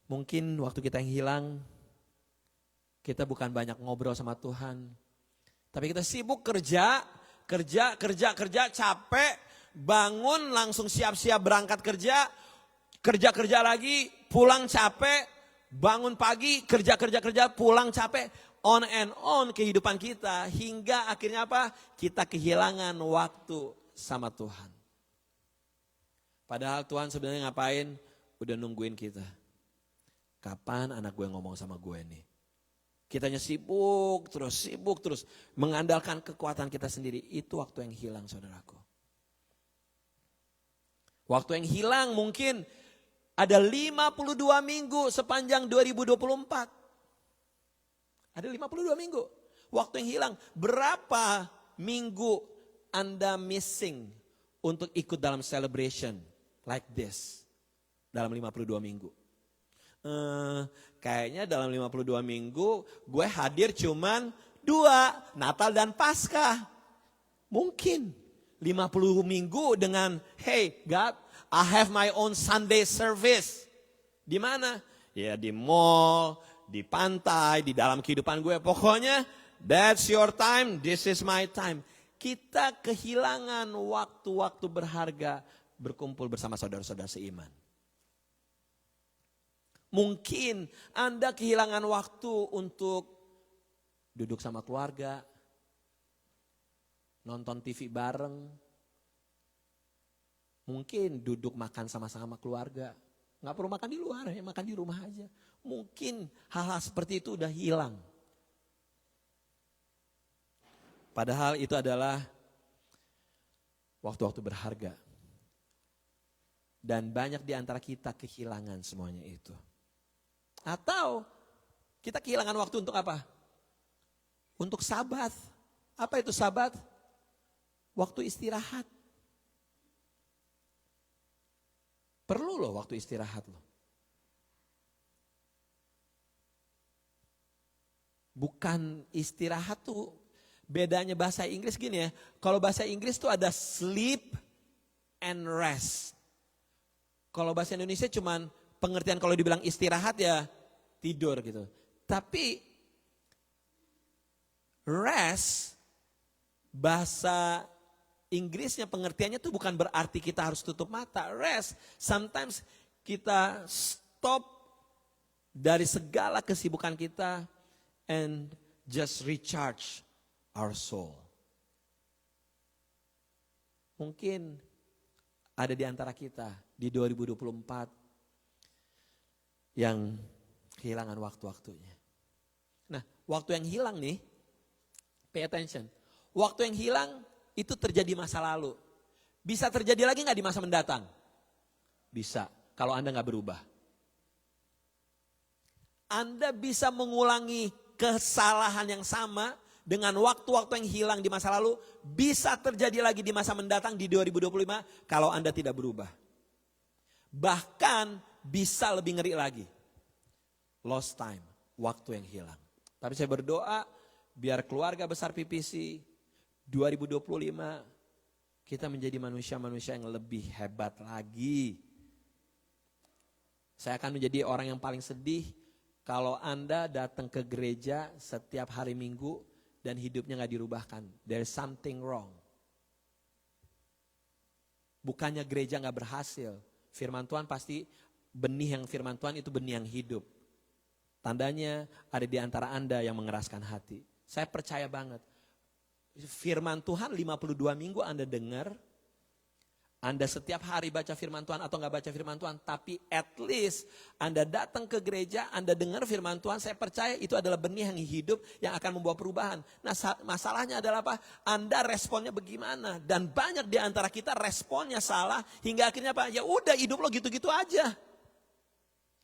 [SPEAKER 1] Mungkin waktu kita yang hilang, kita bukan banyak ngobrol sama Tuhan. Tapi kita sibuk kerja, capek, bangun langsung siap-siap berangkat kerja lagi, pulang capek, bangun pagi, kerja, pulang capek, on and on kehidupan kita. Hingga akhirnya apa? Kita kehilangan waktu sama Tuhan. Padahal Tuhan sebenarnya ngapain? Udah nungguin kita. Kapan anak gue ngomong sama gue nih? Kitanya sibuk terus. Mengandalkan kekuatan kita sendiri. Itu waktu yang hilang saudaraku. Waktu yang hilang mungkin ada 52 minggu sepanjang 2024. Ada 52 minggu. Waktu yang hilang. Berapa minggu Anda missing untuk ikut dalam celebration like this? Dalam 52 minggu. Kayaknya dalam 52 minggu gue hadir cuman 2, Natal dan Paskah. Mungkin 50 minggu dengan hey God, I have my own Sunday service. Di mana? Ya di mall, di pantai, di dalam kehidupan gue. Pokoknya that's your time, this is my time. Kita kehilangan waktu-waktu berharga berkumpul bersama saudara-saudara seiman. Mungkin Anda kehilangan waktu untuk duduk sama keluarga, nonton TV bareng. Mungkin duduk makan sama-sama keluarga. Nggak perlu makan di luar, ya makan di rumah aja. Mungkin hal-hal seperti itu udah hilang. Padahal itu adalah waktu-waktu berharga. Dan banyak di antara kita kehilangan semuanya itu. Atau kita kehilangan waktu untuk apa? Untuk sabat. Apa itu sabat? Waktu istirahat. Perlu loh waktu istirahat loh. Bukan istirahat tuh bedanya bahasa Inggris gini ya. Kalau bahasa Inggris tuh ada sleep and rest. Kalau bahasa Indonesia cuman pengertian kalau dibilang istirahat ya tidur gitu. Tapi Rest, bahasa Inggrisnya pengertiannya itu bukan berarti kita harus tutup mata. Rest, sometimes kita stop dari segala kesibukan kita and just recharge our soul. Mungkin ada di antara kita di 2024 yang kehilangan waktu-waktunya. Nah, waktu yang hilang nih, pay attention. Waktu yang hilang itu terjadi masa lalu. Bisa terjadi lagi gak di masa mendatang? Bisa, kalau Anda gak berubah. Anda bisa mengulangi kesalahan yang sama dengan waktu-waktu yang hilang di masa lalu. Bisa terjadi lagi di masa mendatang di 2025 kalau Anda tidak berubah. Bahkan bisa lebih ngeri lagi. Lost time, waktu yang hilang. Tapi saya berdoa biar keluarga besar PPC 2025 kita menjadi manusia-manusia yang lebih hebat lagi. Saya akan menjadi orang yang paling sedih kalau Anda datang ke gereja setiap hari Minggu dan hidupnya gak dirubahkan. There's something wrong. Bukannya gereja gak berhasil. Firman Tuhan pasti benih yang firman Tuhan itu benih yang hidup. Tandanya ada di antara Anda yang mengeraskan hati. Saya percaya banget. Firman Tuhan 52 minggu Anda dengar. Anda setiap hari baca firman Tuhan atau gak baca firman Tuhan. Tapi at least Anda datang ke gereja, Anda dengar firman Tuhan. Saya percaya itu adalah benih yang hidup yang akan membawa perubahan. Nah masalahnya adalah apa? Anda responnya bagaimana? Dan banyak di antara kita responnya salah. Hingga akhirnya apa? Ya udah hidup lo gitu-gitu aja.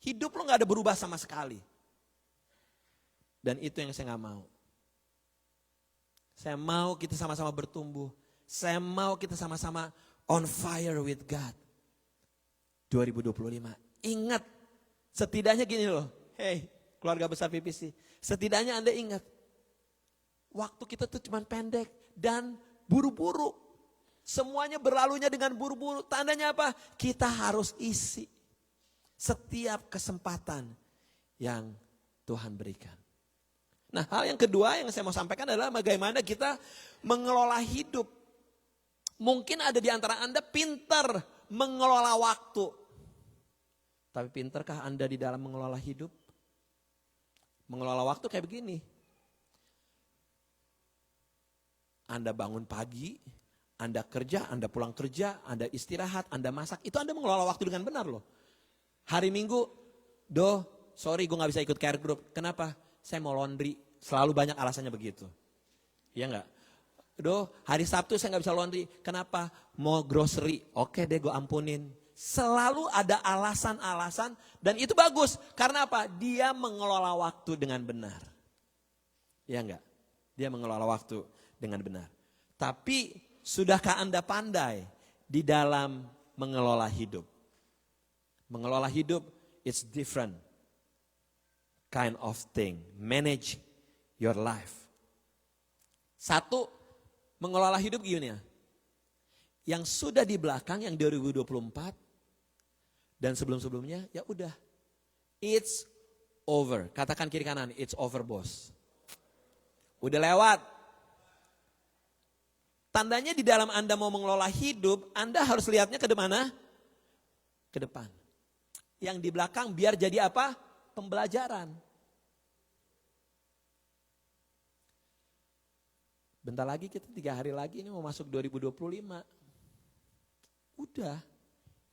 [SPEAKER 1] Hidup lo gak ada berubah sama sekali. Dan itu yang saya gak mau. Saya mau kita sama-sama bertumbuh. Saya mau kita sama-sama on fire with God. 2025. Ingat, setidaknya gini loh. Hey, keluarga besar PPC. Setidaknya Anda ingat. Waktu kita tuh cuma pendek dan buru-buru. Semuanya berlalunya dengan buru-buru. Tandanya apa? Kita harus isi setiap kesempatan yang Tuhan berikan. Nah, hal yang kedua yang saya mau sampaikan adalah bagaimana kita mengelola hidup. Mungkin ada di antara Anda pintar mengelola waktu. Tapi pintarkah Anda di dalam mengelola hidup? Mengelola waktu kayak begini. Anda bangun pagi, Anda kerja, Anda pulang kerja, Anda istirahat, Anda masak. Itu Anda mengelola waktu dengan benar loh. Hari Minggu, sorry gue gak bisa ikut care group. Kenapa? Saya mau laundry, selalu banyak alasannya begitu. Iya enggak? Hari Sabtu saya gak bisa laundry, kenapa? Mau grocery, oke deh gue ampunin. Selalu ada alasan-alasan dan itu bagus. Karena apa? Dia mengelola waktu dengan benar. Iya enggak? Dia mengelola waktu dengan benar. Tapi sudahkah Anda pandai di dalam mengelola hidup? Mengelola hidup, it's different kind of thing. Manage your life. Satu, mengelola hidup gini ya. Yang sudah di belakang, yang 2024 dan sebelum-sebelumnya, ya udah. It's over. Katakan kiri kanan, it's over bos. Udah lewat. Tandanya di dalam Anda mau mengelola hidup, Anda harus lihatnya ke mana? Ke depan. Yang di belakang biar jadi apa? Pembelajaran. Bentar lagi kita 3 hari lagi ini mau masuk 2025. Udah.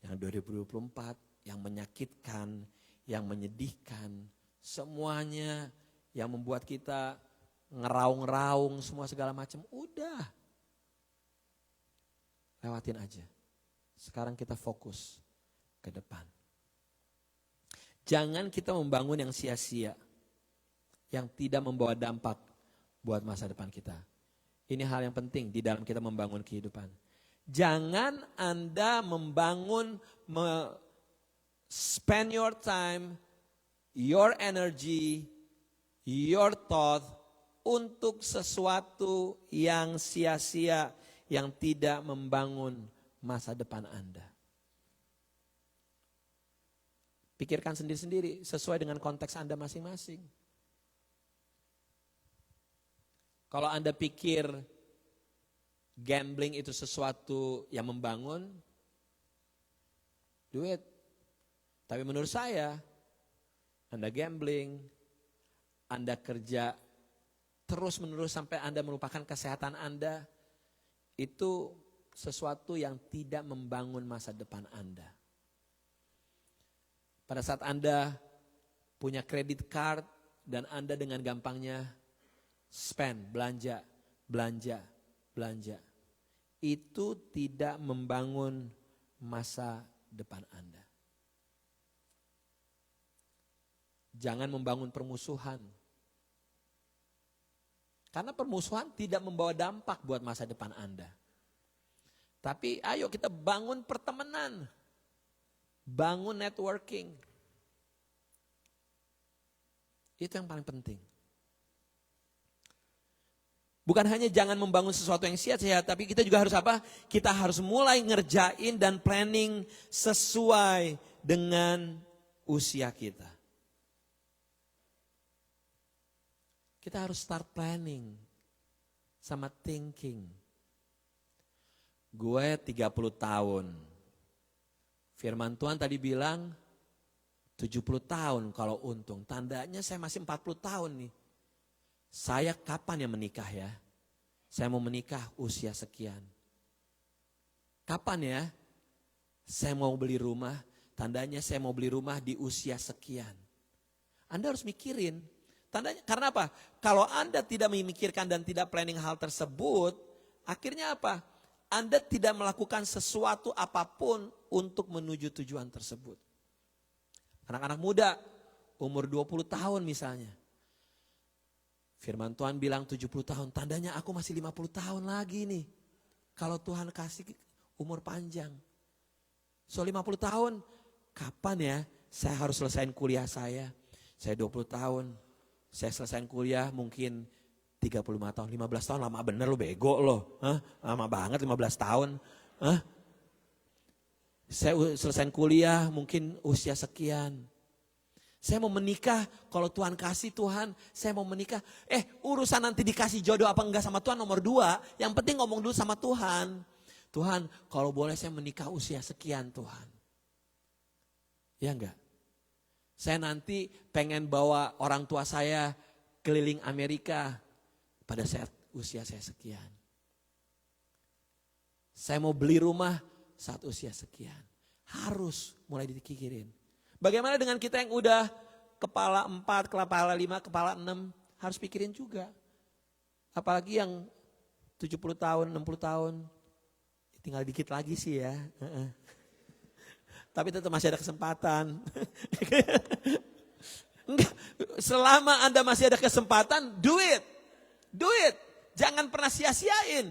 [SPEAKER 1] Yang 2024 yang menyakitkan, yang menyedihkan, semuanya yang membuat kita ngeraung-raung semua segala macam. Udah. Lewatin aja. Sekarang kita fokus ke depan. Jangan kita membangun yang sia-sia, yang tidak membawa dampak buat masa depan kita. Ini hal yang penting di dalam kita membangun kehidupan. Jangan Anda membangun, spend your time, your energy, your thought untuk sesuatu yang sia-sia, yang tidak membangun masa depan Anda. Pikirkan sendiri-sendiri sesuai dengan konteks Anda masing-masing. Kalau Anda pikir gambling itu sesuatu yang membangun, do it. Tapi menurut saya, Anda gambling, Anda kerja terus-menerus sampai Anda melupakan kesehatan Anda, itu sesuatu yang tidak membangun masa depan Anda. Pada saat Anda punya kredit card dan Anda dengan gampangnya spend, belanja, itu tidak membangun masa depan Anda. Jangan membangun permusuhan. Karena permusuhan tidak membawa dampak buat masa depan Anda. Tapi ayo kita bangun pertemanan. Bangun networking. Itu yang paling penting. Bukan hanya jangan membangun sesuatu yang sia-sia, tapi kita juga harus apa? Kita harus mulai ngerjain dan planning sesuai dengan usia kita. Kita harus start planning sama thinking. Gue 30 tahun. Firman Tuhan tadi bilang 70 tahun kalau untung. Tandanya saya masih 40 tahun nih. Saya kapan ya menikah ya? Saya mau menikah usia sekian. Kapan ya? Saya mau beli rumah. Tandanya saya mau beli rumah di usia sekian. Anda harus mikirin. Tandanya, karena apa? Kalau Anda tidak memikirkan dan tidak planning hal tersebut, akhirnya apa? Anda tidak melakukan sesuatu apapun untuk menuju tujuan tersebut. Anak-anak muda, umur 20 tahun misalnya. Firman Tuhan bilang 70 tahun, tandanya aku masih 50 tahun lagi nih. Kalau Tuhan kasih umur panjang. So 50 tahun, kapan ya saya harus selesaiin kuliah saya? Saya 20 tahun. Saya selesaiin kuliah mungkin 35 tahun, 15 tahun lama bener lo bego lo. Lama banget 15 tahun. Saya selesaiin kuliah mungkin usia sekian. Saya mau menikah kalau Tuhan kasih Tuhan, saya mau menikah. Urusan nanti dikasih jodoh apa enggak sama Tuhan nomor 2. Yang penting ngomong dulu sama Tuhan. Tuhan kalau boleh saya menikah usia sekian Tuhan. Ya enggak? Saya nanti pengen bawa orang tua saya keliling Amerika pada saat usia saya sekian. Saya mau beli rumah saat usia sekian. Harus mulai dipikirin. Bagaimana dengan kita yang udah kepala 4, kepala 5, kepala 6. Harus pikirin juga. Apalagi yang 70 tahun, 60 tahun. Tinggal dikit lagi sih ya. Tapi tetap masih ada kesempatan. Enggak, selama Anda masih ada kesempatan, do it. Do it. Jangan pernah sia-siain.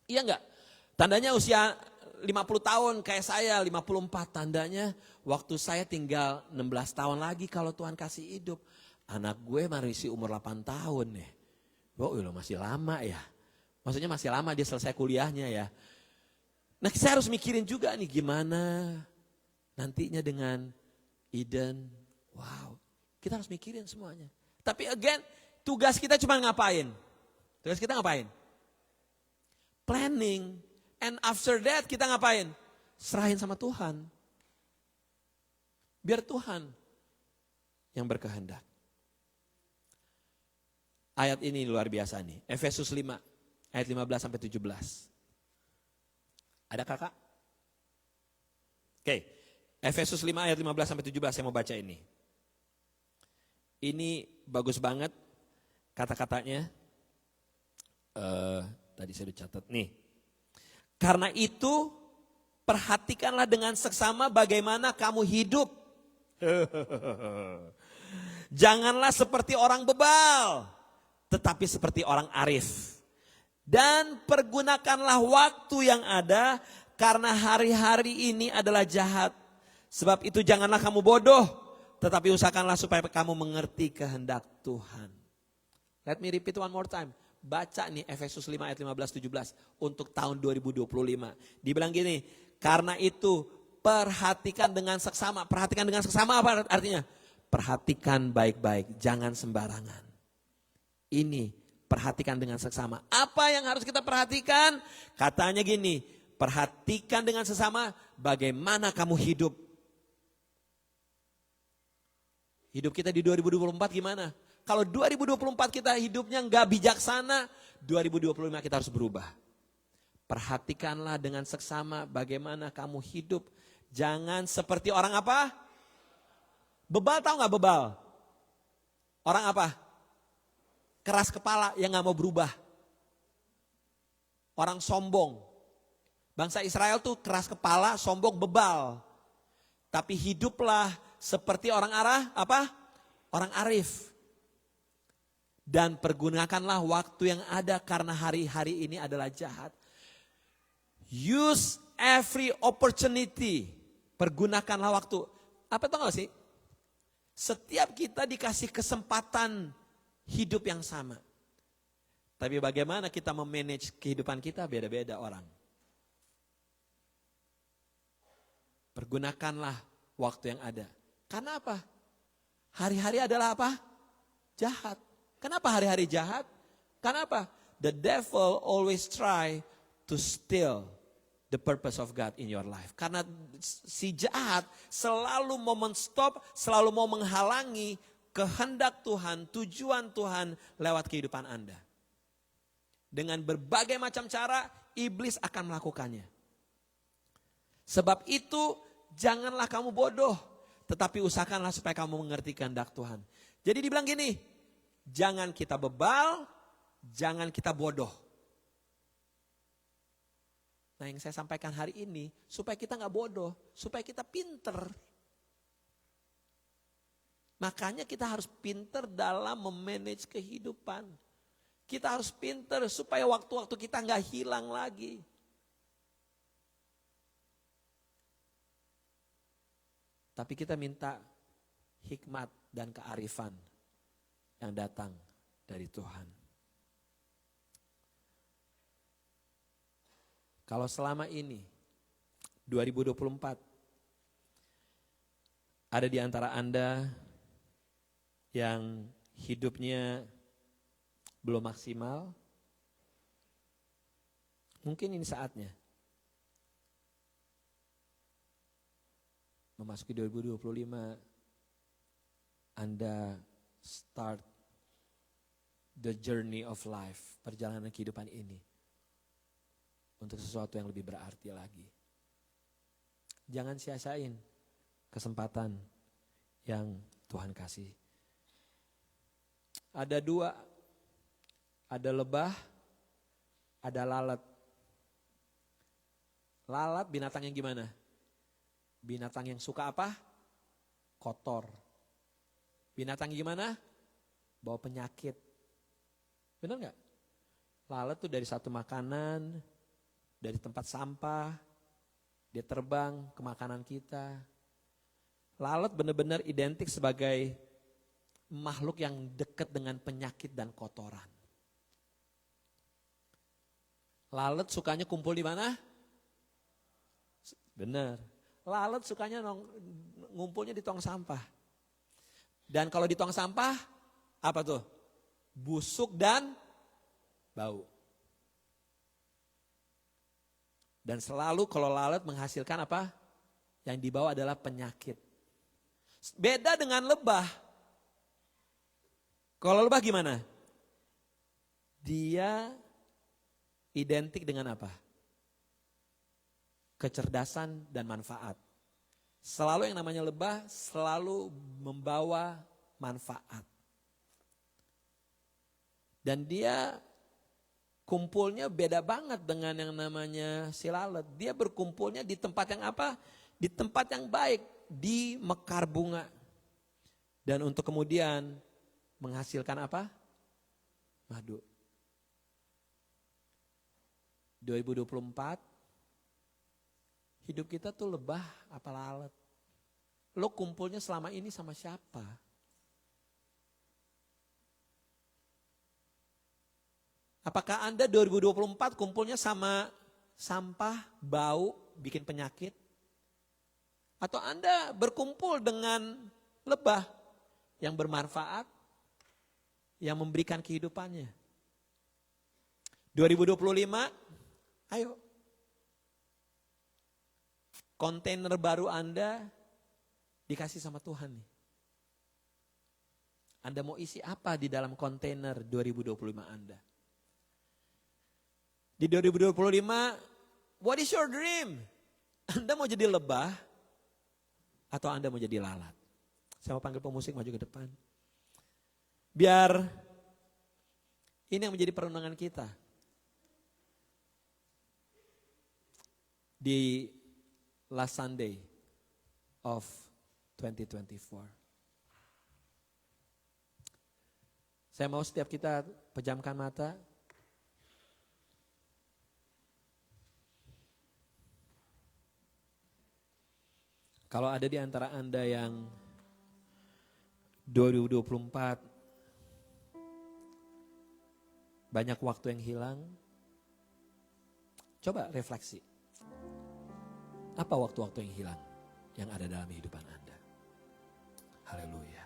[SPEAKER 1] Iya enggak? Tandanya usia 50 tahun kayak saya, 54 tandanya waktu saya tinggal 16 tahun lagi kalau Tuhan kasih hidup. Anak gue masih umur 8 tahun nih. Oh masih lama ya. Maksudnya masih lama dia selesai kuliahnya ya. Nah saya harus mikirin juga nih gimana nantinya dengan Eden. Wow, kita harus mikirin semuanya. Tapi again, tugas kita cuma ngapain? Tugas kita ngapain? Planning. And after that kita ngapain? Serahin sama Tuhan. Biar Tuhan yang berkehendak. Ayat ini luar biasa nih. Efesus 5 ayat 15 sampai 17. Ada kakak? Oke. Efesus 5 ayat 15 sampai 17 saya mau baca ini. Ini bagus banget kata-katanya. Tadi saya udah catat nih. Karena itu perhatikanlah dengan seksama bagaimana kamu hidup. Janganlah seperti orang bebal, tetapi seperti orang arif. Dan pergunakanlah waktu yang ada karena hari-hari ini adalah jahat. Sebab itu janganlah kamu bodoh, tetapi usahakanlah supaya kamu mengerti kehendak Tuhan. Let me repeat one more time. Baca nih Efesus 5 ayat 15-17 untuk tahun 2025. Dibilang gini, karena itu perhatikan dengan seksama. Perhatikan dengan seksama apa artinya? Perhatikan baik-baik, jangan sembarangan. Ini perhatikan dengan seksama. Apa yang harus kita perhatikan? Katanya gini, perhatikan dengan sesama bagaimana kamu hidup. Hidup kita di 2024 gimana? Kalau 2024 kita hidupnya nggak bijaksana, 2025 kita harus berubah. Perhatikanlah dengan seksama bagaimana kamu hidup. Jangan seperti orang apa? Bebal, tahu nggak bebal? Orang apa? Keras kepala yang nggak mau berubah. Orang sombong. Bangsa Israel tuh keras kepala, sombong, bebal. Tapi hiduplah seperti orang apa? Orang arif. Dan pergunakanlah waktu yang ada karena hari-hari ini adalah jahat. Use every opportunity. Pergunakanlah waktu. Apa tau gak sih? Setiap kita dikasih kesempatan hidup yang sama. Tapi bagaimana kita memanage kehidupan kita beda-beda orang. Pergunakanlah waktu yang ada. Karena apa? Hari-hari adalah apa? Jahat. Kenapa hari-hari jahat? Kenapa? The devil always try to steal the purpose of God in your life. Karena si jahat selalu mau men-stop, selalu mau menghalangi kehendak Tuhan, tujuan Tuhan lewat kehidupan Anda. Dengan berbagai macam cara, iblis akan melakukannya. Sebab itu, janganlah kamu bodoh, tetapi usahakanlah supaya kamu mengerti kehendak Tuhan. Jadi dibilang gini, jangan kita bebal, jangan kita bodoh. Nah yang saya sampaikan hari ini, supaya kita gak bodoh, supaya kita pinter. Makanya kita harus pinter dalam memanage kehidupan. Kita harus pinter supaya waktu-waktu kita gak hilang lagi. Tapi kita minta hikmat dan kearifan yang datang dari Tuhan. Kalau selama ini 2024 ada di antara Anda yang hidupnya belum maksimal, mungkin ini saatnya memasuki 2025 Anda start the journey of life, perjalanan kehidupan ini untuk sesuatu yang lebih berarti lagi. Jangan sia-siain kesempatan yang Tuhan kasih. Ada dua, ada lebah, ada lalat. Lalat binatang yang gimana? Binatang yang suka apa? Kotor. Binatang gimana? Bawa penyakit. Benar nggak? Lalat tuh dari satu makanan, dari tempat sampah, dia terbang ke makanan kita. Lalat benar-benar identik sebagai makhluk yang dekat dengan penyakit dan kotoran. Lalat sukanya kumpul di mana? Benar. Lalat sukanya ngumpulnya di tong sampah. Dan kalau di tong sampah, apa tuh? Busuk dan bau. Dan selalu kalau lalat menghasilkan apa? Yang dibawa adalah penyakit. Beda dengan lebah. Kalau lebah gimana? Dia identik dengan apa? Kecerdasan dan manfaat. Selalu yang namanya lebah selalu membawa manfaat. Dan dia kumpulnya beda banget dengan yang namanya si lalat. Dia berkumpulnya di tempat yang apa? Di tempat yang baik, di mekar bunga. Dan untuk kemudian menghasilkan apa? Madu. 2024 hidup kita tuh lebah apa lalat? Lo kumpulnya selama ini sama siapa? Apakah Anda 2024 kumpulnya sama sampah, bau, bikin penyakit? Atau Anda berkumpul dengan lebah yang bermanfaat, yang memberikan kehidupannya? 2025, ayo. Kontainer baru Anda dikasih sama Tuhan nih. Anda mau isi apa di dalam kontainer 2025 Anda? Di 2025, what is your dream? Anda mau jadi lebah atau Anda mau jadi lalat? Saya mau panggil pemusik maju ke depan. Biar ini yang menjadi perenungan kita. Di last Sunday of 2024. Saya mau setiap kita pejamkan mata. Kalau ada di antara Anda yang 2024 banyak waktu yang hilang, coba refleksi. Apa waktu-waktu yang hilang yang ada dalam kehidupan Anda? Haleluya.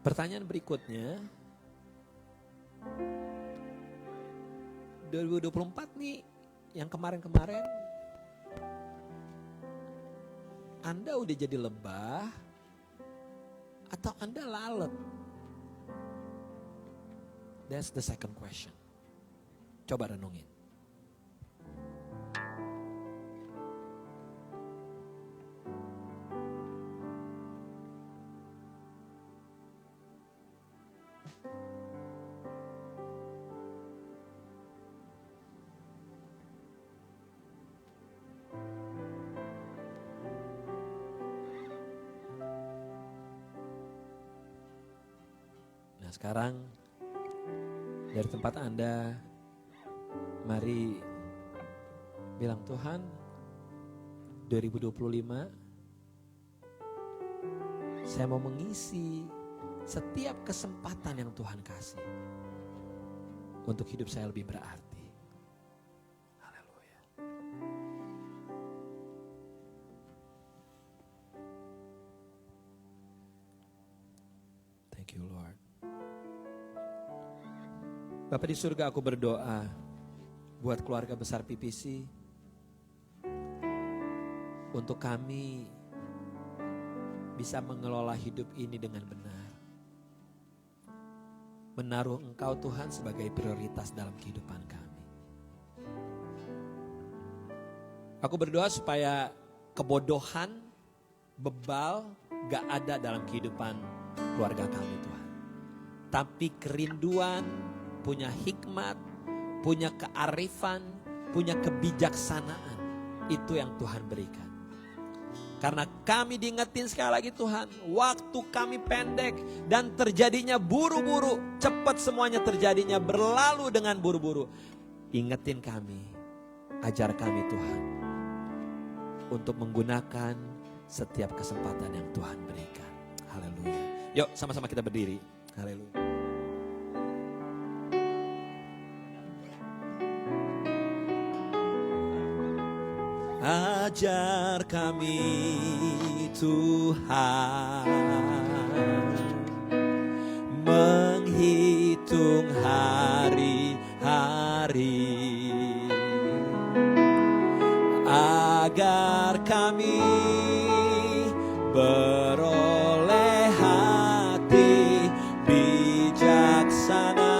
[SPEAKER 1] Pertanyaan berikutnya, 2024 nih yang kemarin-kemarin, Anda udah jadi lebah atau Anda lalat? That's the second question. Coba renungin. Nah sekarang dari tempat Anda, mari bilang Tuhan 2025 saya mau mengisi setiap kesempatan yang Tuhan kasih untuk hidup saya lebih berarti. Haleluya. Thank you Lord. Bapak di surga, aku berdoa buat keluarga besar PPC, untuk kami bisa mengelola hidup ini dengan benar. Menaruh Engkau Tuhan sebagai prioritas dalam kehidupan kami. Aku berdoa supaya kebodohan, bebal gak ada dalam kehidupan keluarga kami Tuhan. Tapi kerinduan, punya hikmat, punya kearifan, punya kebijaksanaan. Itu yang Tuhan berikan. Karena kami diingetin sekali lagi Tuhan, waktu kami pendek dan terjadinya buru-buru. Cepat semuanya terjadinya, berlalu dengan buru-buru. Ingetin kami, ajar kami Tuhan, untuk menggunakan setiap kesempatan yang Tuhan berikan. Haleluya. Yuk sama-sama kita berdiri. Haleluya. Ajar kami Tuhan menghitung hari-hari, agar kami beroleh hati bijaksana.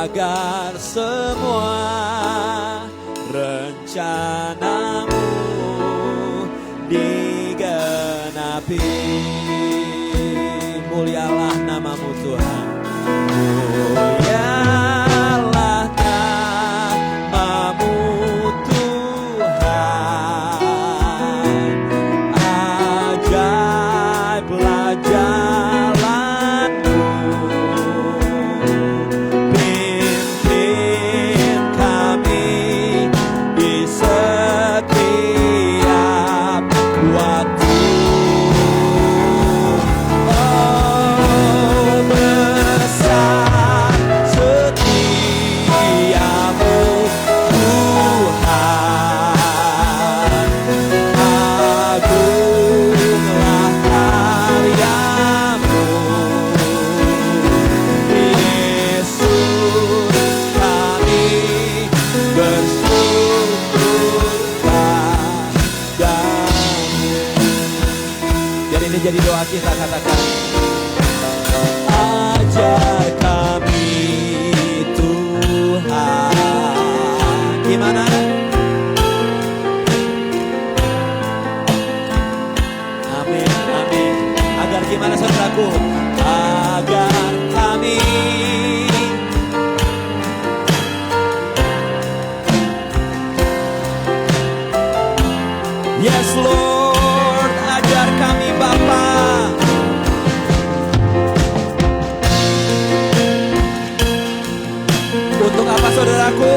[SPEAKER 1] Agar semua rencanamu digenapi. Mulialah namamu Tuhan. Mulia jadi doa kita, katakan. Ajar kami Tuhan. Gimana? Amin, amin. Agar gimana saudaraku? Agar kami Yes Lord, ajar kami Bapa. Untuk apa saudaraku?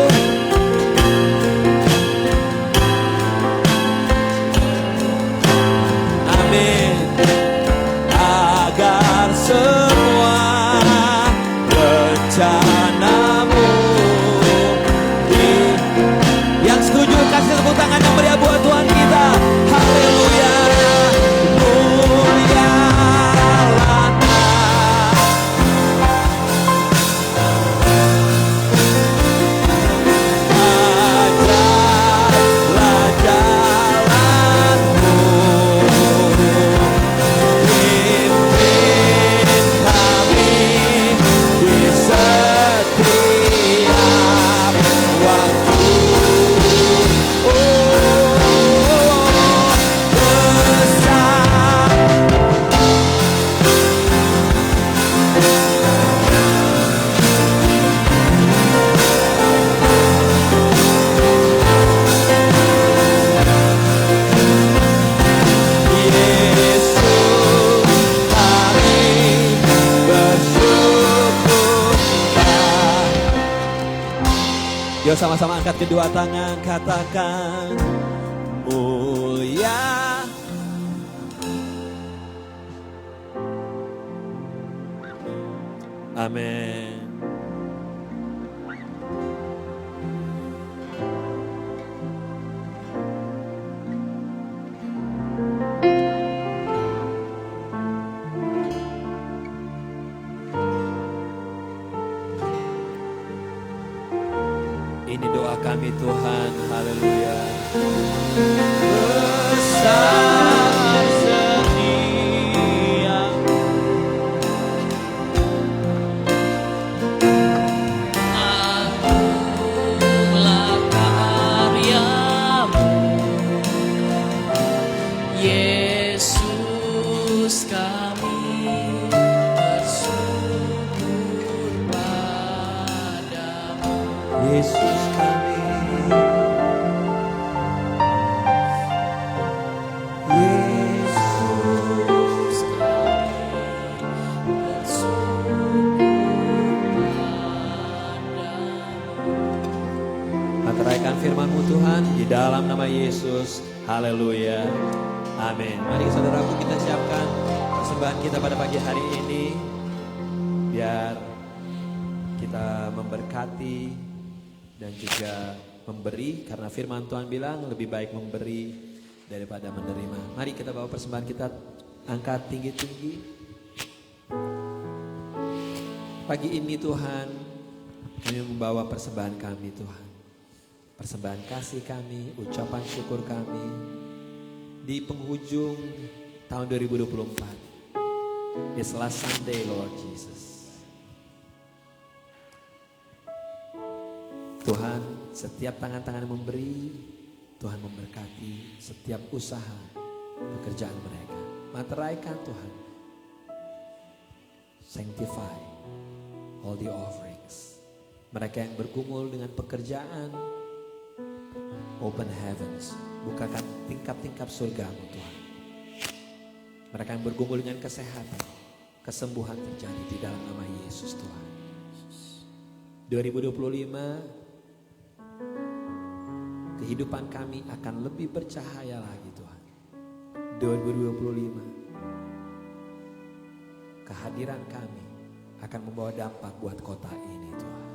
[SPEAKER 1] Amin. Agar semua rencanamu yang setuju kasih tepuk tangan yang meriah buat Tuhan kita. Haleluya. Mulialah ajarlah jalanmu, pimpin kami di setiap waktu. Yuk sama-sama angkat kedua tangan, katakan mulia. Amin. Ini doa kami Tuhan, haleluya. Besar setia
[SPEAKER 3] Akulah karyamu, Yesus kami bersyukur padamu.
[SPEAKER 1] Yesus kami.
[SPEAKER 3] Yesus kami bersyukur padamu.
[SPEAKER 1] Materaikan firman-Mu Tuhan di dalam nama Yesus. Haleluya. Amin. Mari saudaraku kita siapkan persembahan kita pada pagi hari ini. Biar kita memberkati dan juga memberi. Karena firman Tuhan bilang lebih baik memberi daripada menerima. Mari kita bawa persembahan kita, angkat tinggi-tinggi. Pagi ini Tuhan, kami membawa persembahan kami Tuhan. Persembahan kasih kami, ucapan syukur kami di penghujung tahun 2024. This last Sunday, Lord Jesus. Tuhan, setiap tangan-tangan memberi, Tuhan memberkati setiap usaha, pekerjaan mereka. Materaikan Tuhan. Sanctify all the offerings. Mereka yang bergumul dengan pekerjaan, open heavens, bukakan tingkap-tingkap surgamu Tuhan. Mereka yang bergumul dengan kesehatan, kesembuhan terjadi di dalam nama Yesus Tuhan. 2025 kehidupan kami akan lebih bercahaya lagi Tuhan. 2025 kehadiran kami akan membawa dampak buat kota ini Tuhan.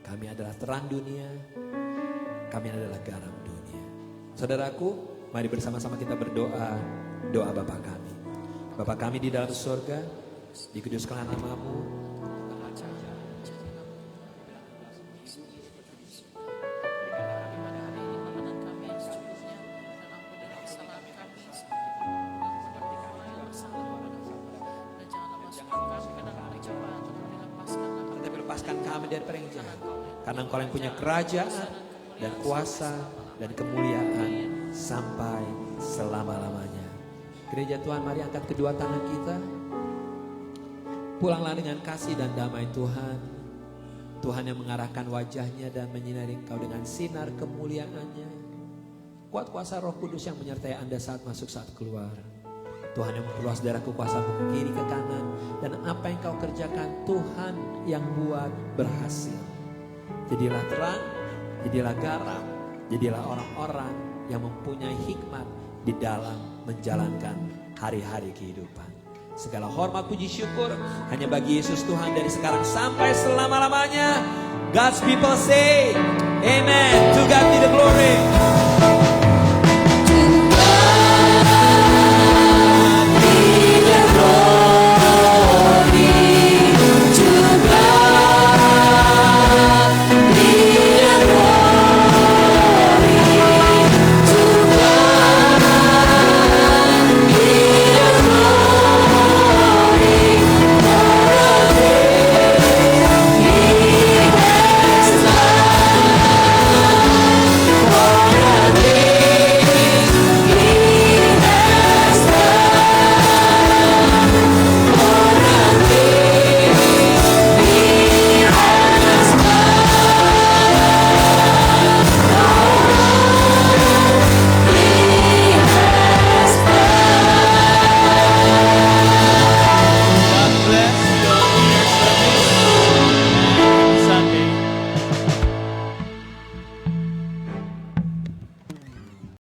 [SPEAKER 1] Kami adalah terang dunia, kami adalah garam dunia. Saudaraku, mari bersama-sama kita berdoa, doa Bapa kami. Bapa kami di dalam surga, dikuduskanlah nama-Mu. kami dari peringkat. Karena Engkau yang punya kerajaan dan kuasa dan kemuliaan sampai selama-lamanya. Gereja Tuhan, mari angkat kedua tangan kita. Pulanglah dengan kasih dan damai Tuhan. Tuhan yang mengarahkan wajahnya dan menyinari engkau dengan sinar kemuliaannya. Kuat kuasa Roh Kudus yang menyertai Anda saat masuk saat keluar. Tuhan yang memperluas daerah kekuasaan ke kiri ke kanan. Dan apa yang kau kerjakan Tuhan yang buat berhasil. Jadilah terang, jadilah garam, jadilah orang-orang yang mempunyai hikmat di dalam menjalankan hari-hari kehidupan. Segala hormat puji syukur hanya bagi Yesus Tuhan dari sekarang sampai selama-lamanya. God's people say, Amen.